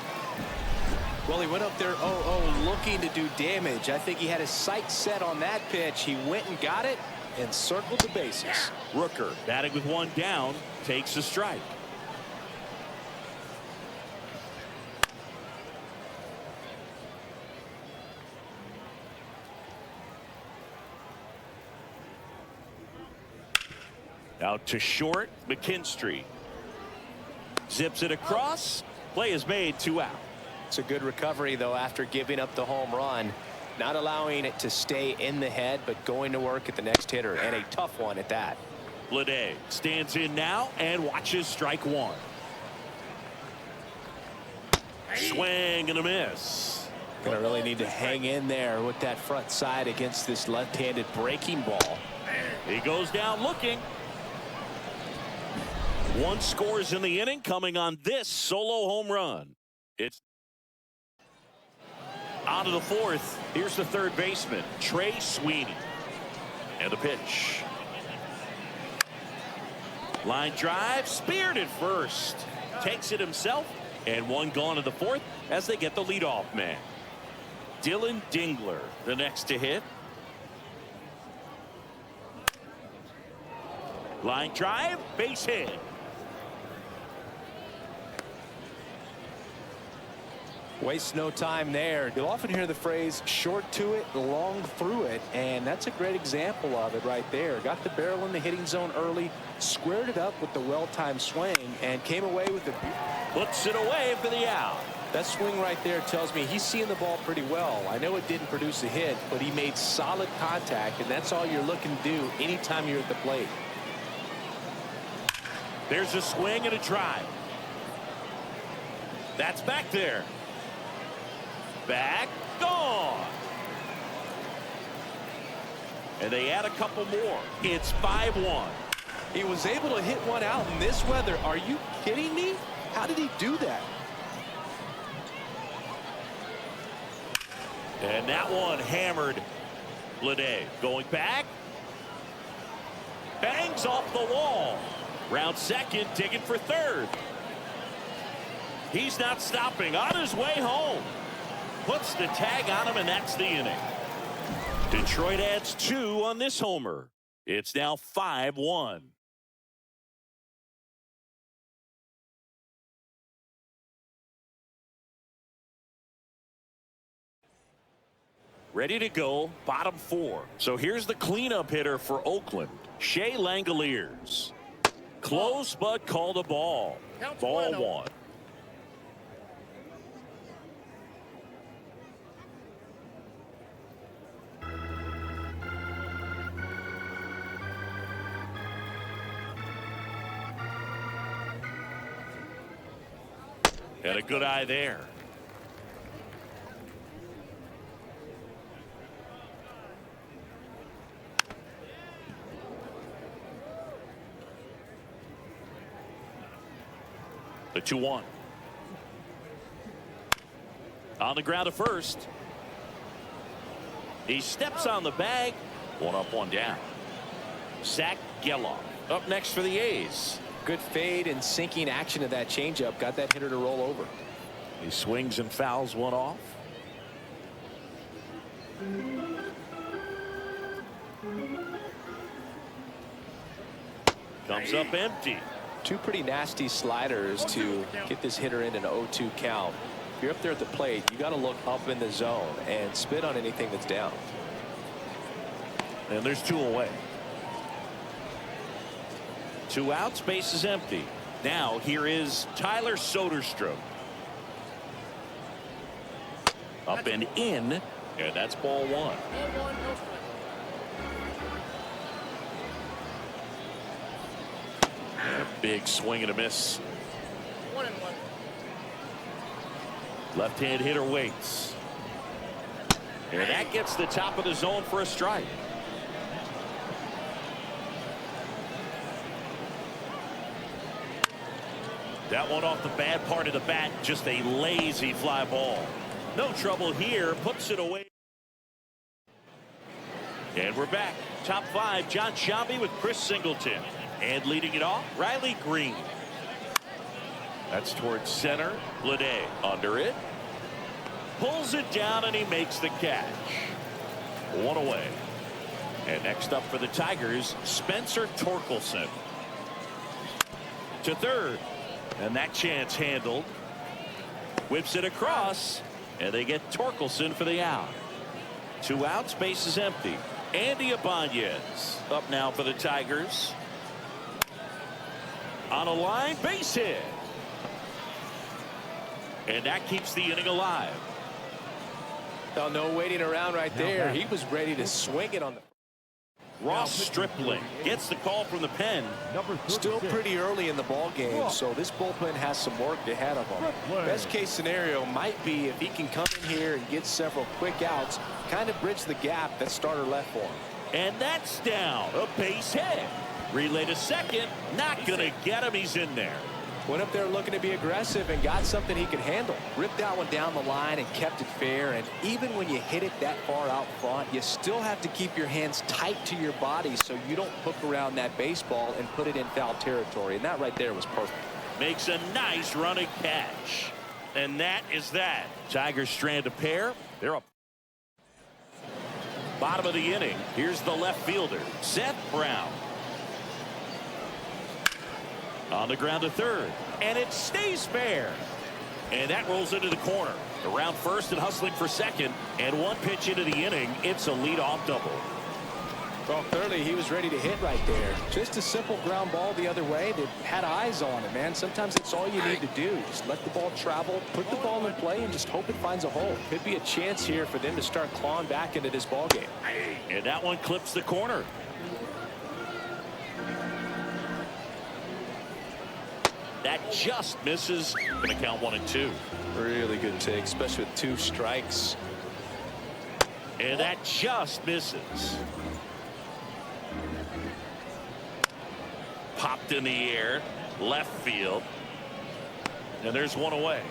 Well, he went up there 0-0 looking to do damage. I think he had his sights set on that pitch. He went and got it and circled the bases. Rooker batting with one down takes a strike. Out to short, McKinstry. Zips it across. Play is made, 2 out. It's a good recovery, though, after giving up the home run. Not allowing it to stay in the head, but going to work at the next hitter, and a tough one at that. Bleday stands in now and watches strike one. Swing and a miss. Gonna really need to hang in there with that front side against this left-handed breaking ball. He goes down looking. One scores in the inning coming on this solo home run. It's on to the fourth. Here's the third baseman, Trey Sweeney. And the pitch. Line drive, speared at first. Takes it himself, and one gone to the fourth as they get the leadoff man. Dylan Dingler, the next to hit. Line drive, base hit. Waste no time there. You'll often hear the phrase short to it, long through it, and that's a great example of it right there. Got the barrel in the hitting zone early, squared it up with the well-timed swing, and came away with it. Puts it away for the out. That swing right there tells me he's seeing the ball pretty well. I know it didn't produce a hit, but he made solid contact, and that's all you're looking to do anytime you're at the plate. There's a swing and a drive. That's back there. Back, gone. And they add a couple more. It's 5-1. He was able to hit one out in this weather. Are you kidding me? How did he do that? And that one hammered. Bleday going back. Bangs off the wall. Round second, digging for third. He's not stopping. On his way home. Puts the tag on him, and that's the inning. Detroit adds 2 on this homer. It's now 5-1. Ready to go, bottom 4. So here's the cleanup hitter for Oakland, Shea Langoliers. Close, but called a ball. Ball 1. And a good eye there. The 2-1. On the ground to first. He steps on the bag. One up, one down. Zach Geloff up next for the A's. Good fade and sinking action of that changeup got that hitter to roll over. He swings and fouls one off. Comes up empty. Two pretty nasty sliders to get this hitter in an 0-2 count. If you're up there at the plate, you got to look up in the zone and spit on anything that's down. And there's 2 away. 2 outs, base is empty. Now here is Tyler Soderstrom. Up and in, and that's ball 1. Big swing and a miss. 1-1. Left-hand hitter waits. And that gets the top of the zone for a strike. That one off the bad part of the bat, just a lazy fly ball. No trouble here, puts it away. And we're back. Top 5, John Sciambi with Chris Singleton. And leading it off, Riley Green. That's towards center. Bleday under it. Pulls it down and he makes the catch. 1 away. And next up for the Tigers, Spencer Torkelson. To third. And that chance handled. Whips it across. And they get Torkelson for the out. 2 outs, base is empty. Andy Ibanez up now for the Tigers. On a line, base hit. And that keeps the inning alive. Well, no waiting around right there. He was ready to swing it on the. Ross Stripling gets the call from the pen. Still pretty early in the ball game, so this bullpen has some work ahead of him. Best case scenario might be if he can come in here and get several quick outs, kind of bridge the gap that starter left for him. And that's down. A base hit. Relay to second. Not going to get him. He's in there. Went up there looking to be aggressive and got something he could handle. Ripped that one down the line and kept it fair. And even when you hit it that far out front, you still have to keep your hands tight to your body so you don't hook around that baseball and put it in foul territory. And that right there was perfect. Makes a nice running catch. And that is that. Tigers strand a pair. They're up. Bottom of the inning. Here's the left fielder, Seth Brown. On the ground to third, and it stays fair. And that rolls into the corner. Around first and hustling for second, and 1 pitch into the inning, it's a leadoff double. Well, clearly he was ready to hit right there. Just a simple ground ball the other way that had eyes on it, man. Sometimes it's all you need to do. Just let the ball travel, put the ball in play, and just hope it finds a hole. Could be a chance here for them to start clawing back into this ball game. And that one clips the corner. That just misses. Going to count 1 and 2. Really good take, especially with 2 strikes. And that just misses. Popped in the air, left field. And there's 1 away.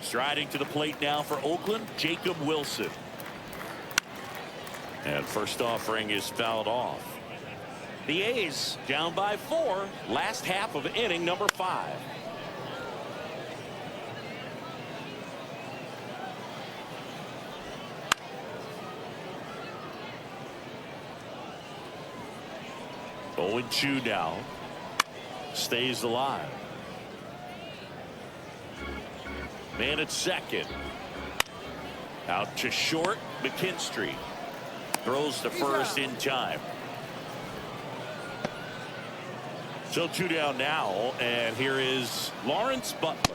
Striding to the plate now for Oakland, Jacob Wilson. And first offering is fouled off. The A's down by 4. Last half of inning number 5. Oh, 0-2 now. Stays alive. Man at second. Out to short, McKinstry. Throws to first in time. So 2 down now, and here is Lawrence Butler.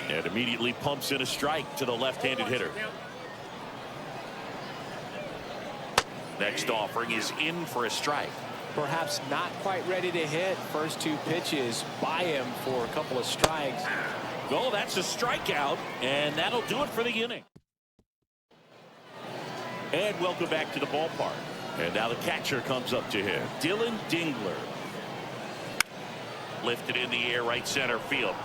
And immediately pumps in a strike to the left-handed hitter. Next offering is in for a strike. Perhaps not quite ready to hit. First 2 pitches by him for a couple of strikes. Oh, that's a strikeout, and that'll do it for the inning. And welcome back to the ballpark. And now the catcher comes up to him, Dylan Dingler. Lifted in the air, right center field.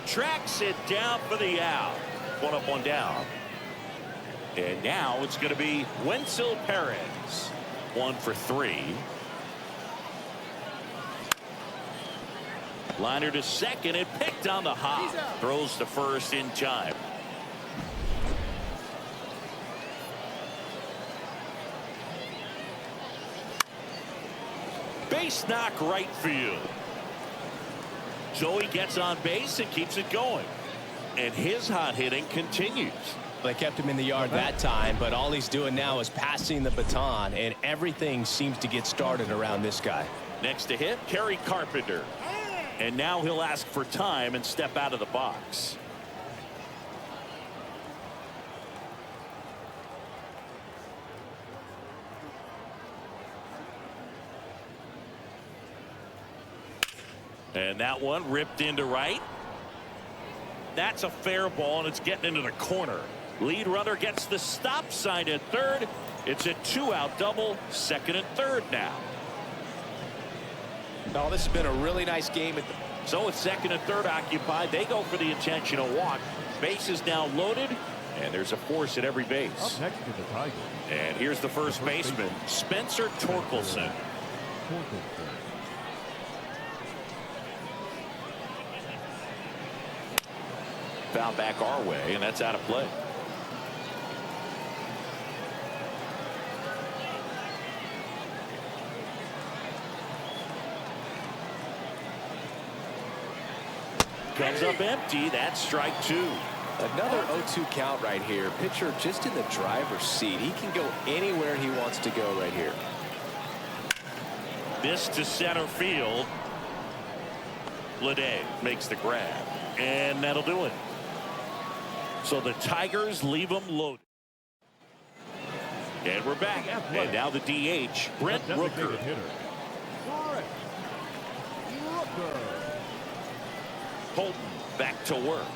Tracks it down for the out. 1 up, 1 down. And now it's going to be Wenzel Perez. 1 for 3. Liner to second and picked on the hop. Throws to first in time. Base knock right field. Joey gets on base and keeps it going. And his hot hitting continues. They kept him in the yard that time, but all he's doing now is passing the baton, and everything seems to get started around this guy. Next to hit, Kerry Carpenter. And now he'll ask for time and step out of the box. And that one ripped into right. That's a fair ball, and it's getting into the corner. Lead runner gets the stop sign at third. It's a 2-out double, second and third now. Oh, this has been a really nice game. So with second and third occupied, they go for the intentional walk. Base is now loaded, and there's a force at every base. Up next to the Tigers. And here's the first baseman, Spencer Torkelson. Foul back our way, and that's out of play. Comes up empty. That's strike 2. Another 0-2 count right here. Pitcher just in the driver's seat. He can go anywhere he wants to go right here. This to center field. Lede makes the grab, and that'll do it. So the Tigers leave them loaded. And we're back. And now the DH, Brent Rooker. Holton back to work.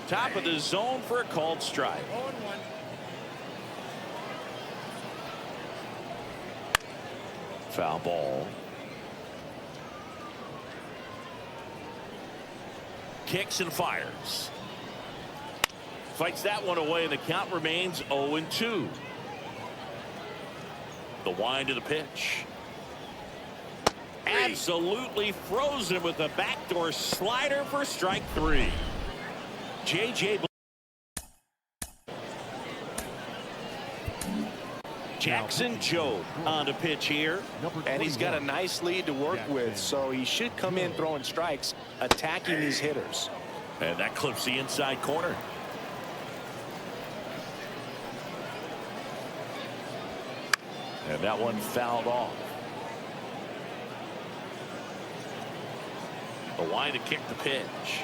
Top of the zone for a called strike. 0-1. Foul ball. Kicks and fires. Fights that one away, and the count remains 0-2. The wind of the pitch. Absolutely frozen with a backdoor slider for strike 3. Jackson Jobe on the pitch here. And he's got a nice lead to work with, so he should come in throwing strikes, attacking these hitters. And that clips the inside corner. And that one fouled off. The wind to kick the pitch.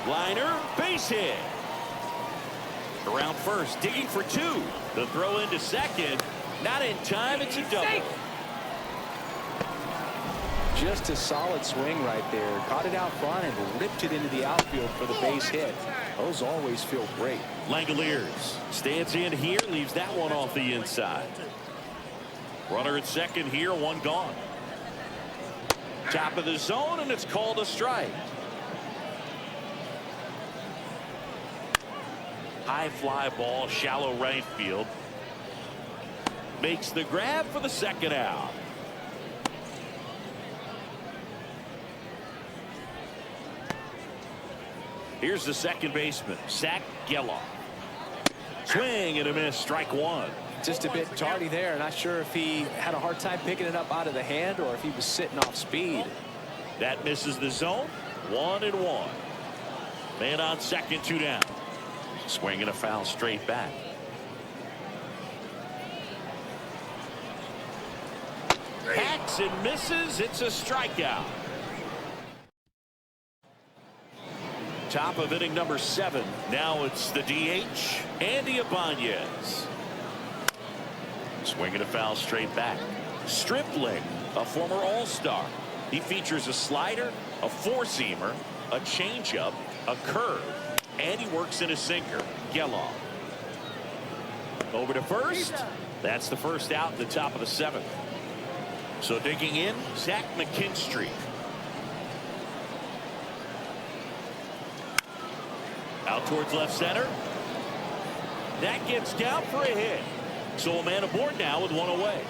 Liner, base hit. Around first, digging for 2. The throw into second. Not in time, it's a double. Just a solid swing right there. Caught it out front and ripped it into the outfield for the base hit. Those always feel great. Langoliers stands in here, leaves that one off the inside. Runner at second here, one gone. Top of the zone, and it's called a strike. High fly ball, shallow right field. Makes the grab for the second out. Here's the second baseman, Zach Geloff. Swing and a miss, strike 1. Just a bit tardy there. Not sure if he had a hard time picking it up out of the hand or if he was sitting off speed. That misses the zone. 1-1. Man on second, 2 down. Swing and a foul straight back. Hacks and misses. It's a strikeout. Top of inning number 7. Now it's the DH, Andy Ibanez. Swing and a foul straight back. Stripling, a former All-Star. He features a slider, a four-seamer, a changeup, a curve, and he works in a sinker. Geloff. Over to first. That's the first out at the top of the 7th. So digging in, Zach McKinstry. Out towards left center. That gets down for a hit. So a man aboard now with one away.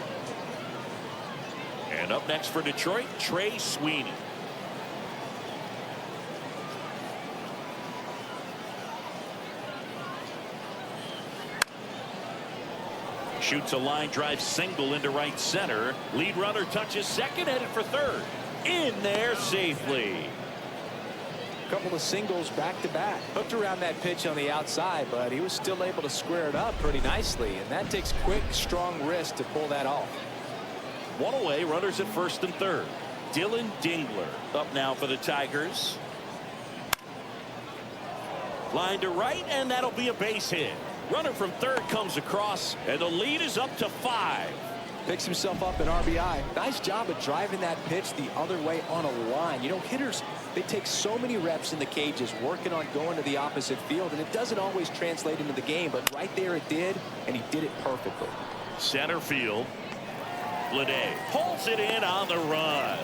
And up next for Detroit, Trey Sweeney. Shoots a line drive single into right center. Lead runner touches second, headed for third. In there safely. A couple of singles back to back. Hooked around that pitch on the outside, but he was still able to square it up pretty nicely. And that takes quick, strong wrist to pull that off. One away, runners at first and third. Dylan Dingler up now for the Tigers. Line to right, and that'll be a base hit. Runner from third comes across, and the lead is up to 5. Picks himself up an RBI. Nice job of driving that pitch the other way on a line. You know, hitters, they take so many reps in the cages working on going to the opposite field, and it doesn't always translate into the game, but right there it did, and he did it perfectly. Center field. Bleday pulls it in on the run.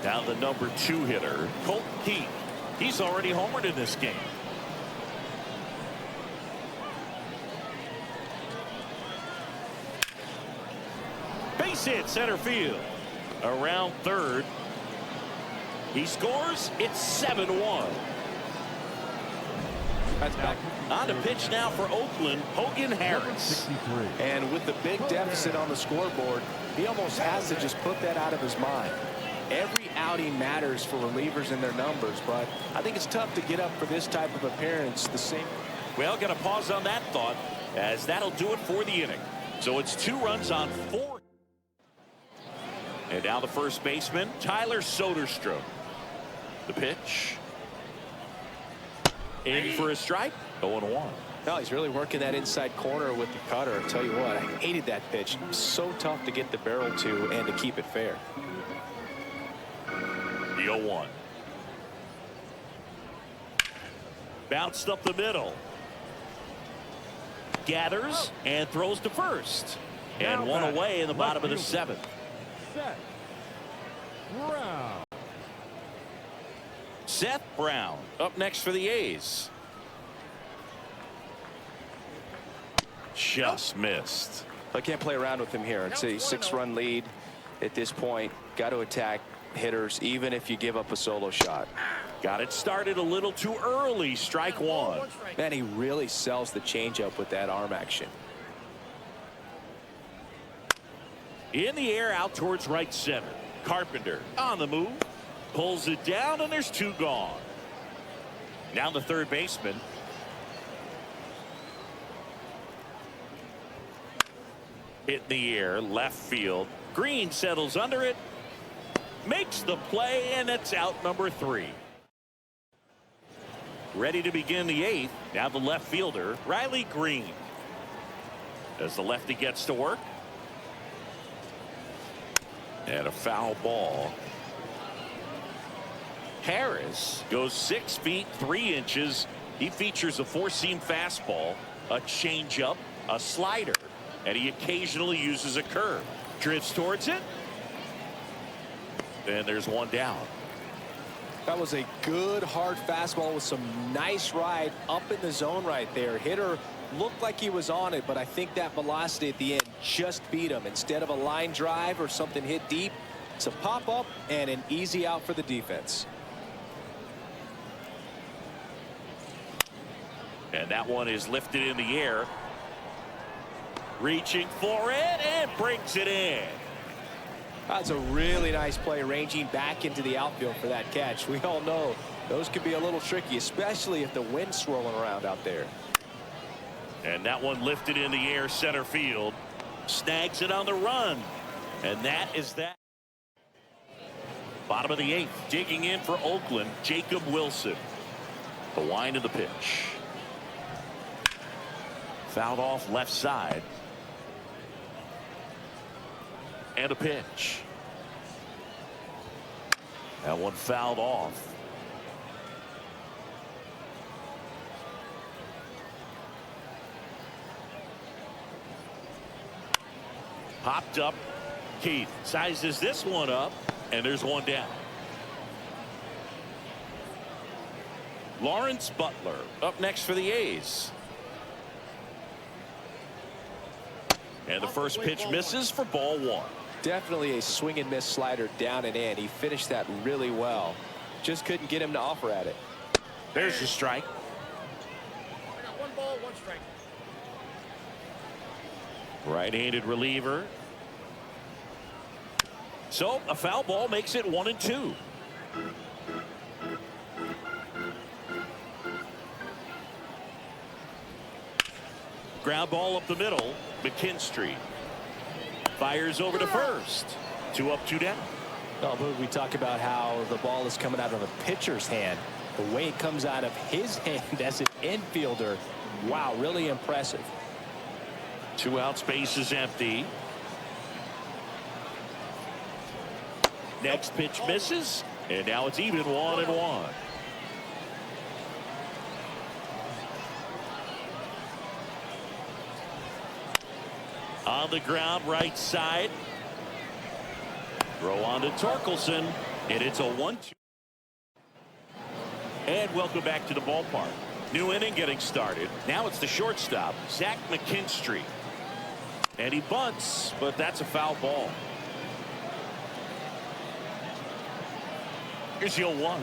Now the number 2 hitter, Colt Keith. He's already homered in this game. Base hit center field. Around third. He scores. It's 7-1. That's back. On the pitch now for Oakland, Hogan Harris. And with the big deficit on the scoreboard, he almost has to just put that out of his mind. Every outing matters for relievers and their numbers, but I think it's tough to get up for this type of appearance the same. Well, got to pause on that thought, as that'll do it for the inning. So it's 2 runs on 4. And now the first baseman, Tyler Soderstrom. The pitch. In for a strike. 0-1. No, he's really working that inside corner with the cutter. I'll tell you what, I hated that pitch. So tough to get the barrel to and to keep it fair. The 0-1. Bounced up the middle. Gathers and throws to first. And one away in the bottom of the 7th. Seth Brown. Seth Brown up next for the A's. Just missed. I can't play around with him here. It's a 6-run lead at this point. Got to attack hitters even if you give up a solo shot. Got it started a little too early. Strike 1. Man, he really sells the changeup with that arm action. In the air out towards right center. Carpenter on the move. Pulls it down, and there's 2 gone. Now the third baseman. Hit in the air, left field. Green settles under it. Makes the play, and it's out number 3. Ready to begin the 8th. Now the left fielder, Riley Green. As the lefty gets to work. And a foul ball. Harris goes 6 feet 3 inches. He features a 4-seam fastball, a changeup, a slider, and he occasionally uses a curve. Drifts towards it. And there's 1 down. That was a good hard fastball with some nice ride up in the zone right there. Hitter looked like he was on it, but I think that velocity at the end just beat him. Instead of a line drive or something hit deep, it's a pop up and an easy out for the defense. And that one is lifted in the air. Reaching for it and brings it in. That's a really nice play, ranging back into the outfield for that catch. We all know those can be a little tricky, especially if the wind's swirling around out there. And that one lifted in the air center field. Snags it on the run. And that is that. Bottom of the 8th. Digging in for Oakland, Jacob Wilson. The wind of the pitch. Fouled off left side. And a pitch. That one fouled off. Popped up. Keith sizes this one up, and there's 1 down. Lawrence Butler up next for the A's. And the first pitch misses for ball 1. Definitely a swing and miss slider down and in. He finished that really well. Just couldn't get him to offer at it. There's the strike. I got 1 ball, 1 strike. Right-handed reliever. So a foul ball makes it 1-2. Ground ball up the middle. McKinstry fires over to first. 2 up, 2 down. Oh, but we talk about how the ball is coming out of a pitcher's hand. The way it comes out of his hand as an infielder. Wow, really impressive. 2 outs, base is empty. Next pitch misses, and now it's even 1-1. On the ground, right side. Throw on to Torkelson, and it's a 1-2. And welcome back to the ballpark. New inning getting started. Now it's the shortstop, Zach McKinstry. And he bunts, but that's a foul ball. Here's 0-1.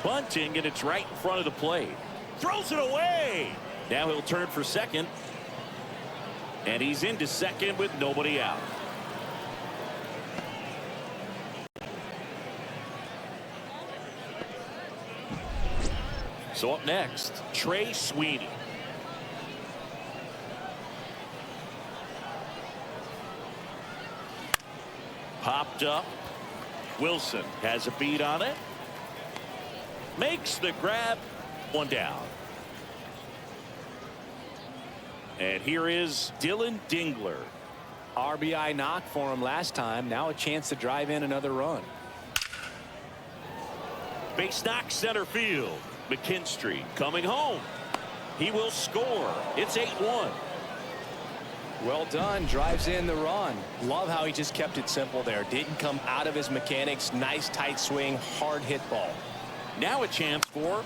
Bunting, and it's right in front of the plate. Throws it away. Now he'll turn for second. And he's into second with nobody out. So up next, Trey Sweeney. Popped up. Wilson has a beat on it. Makes the grab. 1 down. And here is Dylan Dingler. RBI knock for him last time. Now a chance to drive in another run. Base knock center field. McKinstry coming home. He will score. It's 8-1. Well done. Drives in the run. Love how he just kept it simple there. Didn't come out of his mechanics. Nice tight swing. Hard hit ball. Now a chance for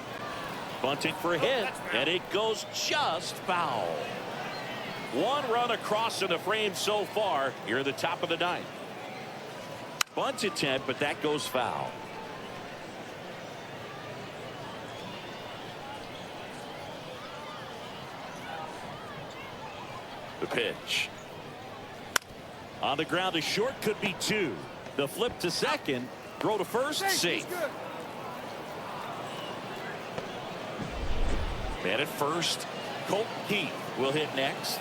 bunting for a hit. And it goes just foul. 1 run across in the frame so far here at the top of the 9th. Bunt attempt, but that goes foul. The pitch. On the ground, a short, could be 2. The flip to second. Throw to first, safe. Man at first. Colt Heath will hit next.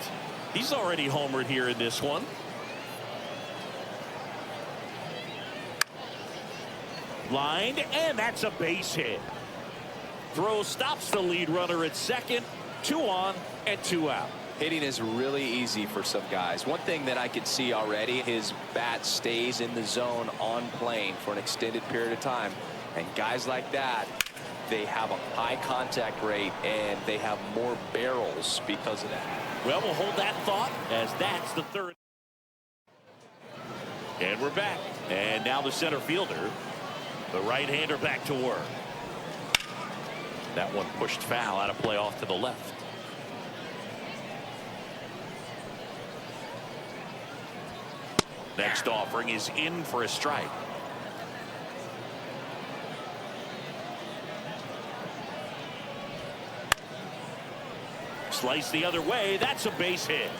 He's already homered here in this one. Lined, and that's a base hit. Throw stops the lead runner at second. 2 on and 2 out. Hitting is really easy for some guys. One thing that I could see already, his bat stays in the zone on plane for an extended period of time. And guys like that, they have a high contact rate and they have more barrels because of that. Well, we'll hold that thought as that's the 3rd. And we're back. And now the center fielder, the right-hander, back to work. That one pushed foul out of play off to the left. Next offering is in for a strike. Slice the other way. That's a base hit.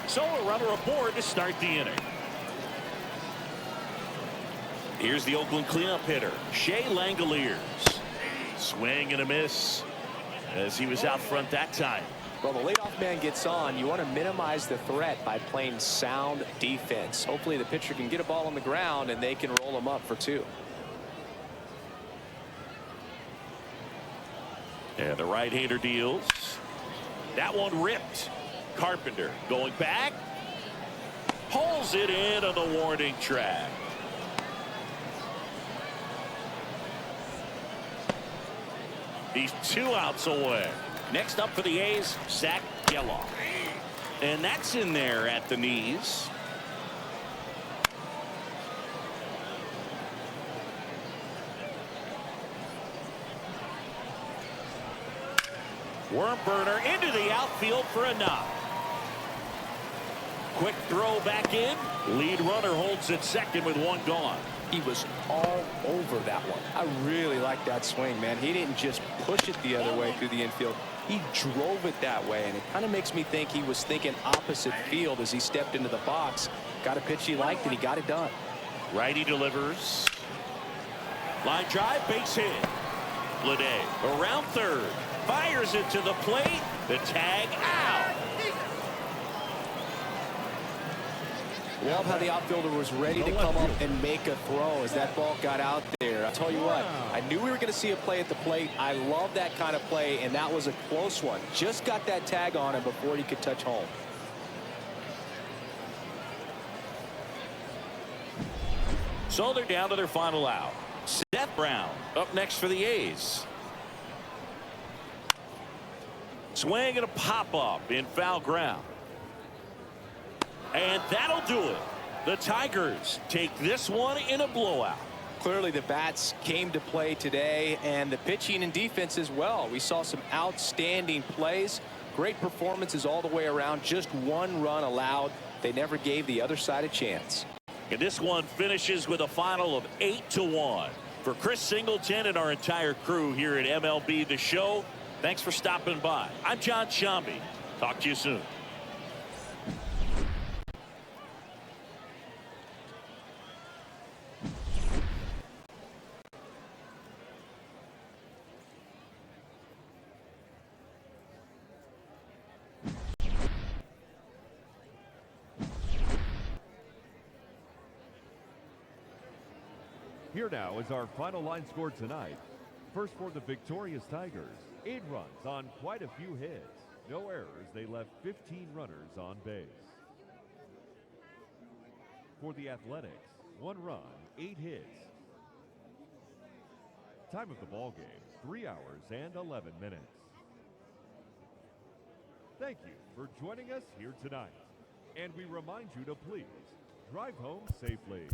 So a runner aboard to start the inning. Here's the Oakland cleanup hitter, Shea Langoliers. Swing and a miss as he was out front that time. Well, the leadoff man gets on. You want to minimize the threat by playing sound defense. Hopefully the pitcher can get a ball on the ground and they can roll him up for 2. And the right-hander deals. That one ripped. Carpenter going back. Pulls it in on the warning track. He's 2 outs away. Next up for the A's, Zach Geloff. And that's in there at the knees. Worm burner into the outfield for a knock. Quick throw back in. Lead runner holds at second with one gone. He was all over that one. I really like that swing, man. He didn't just push it the other way through the infield. He drove it that way, and it kind of makes me think he was thinking opposite field as he stepped into the box. Got a pitch he liked, and he got it done. Righty delivers. Line drive, base hit. Bleday around third. Fires it to the plate. The tag out. Love how the outfielder was ready to come up and make a throw as that ball got out there. I'll tell you what, I knew we were going to see a play at the plate. I love that kind of play, and that was a close one. Just got that tag on him before he could touch home. So they're down to their final out. Seth Brown up next for the A's. Swing and a pop-up in foul ground. And that'll do it. The Tigers take this one in a blowout. Clearly the bats came to play today, and the pitching and defense as well. We saw some outstanding plays. Great performances all the way around. Just one run allowed. They never gave the other side a chance. And this one finishes with a final of 8-1. For Chris Singleton and our entire crew here at MLB The Show, thanks for stopping by. I'm John Shambi. Talk to you soon. Here now is our final line score tonight. First for the victorious Tigers, 8 runs on quite a few hits. No errors, they left 15 runners on base. For the Athletics, 1 run, 8 hits. Time of the ball game, 3 hours and 11 minutes. Thank you for joining us here tonight. And we remind you to please drive home safely.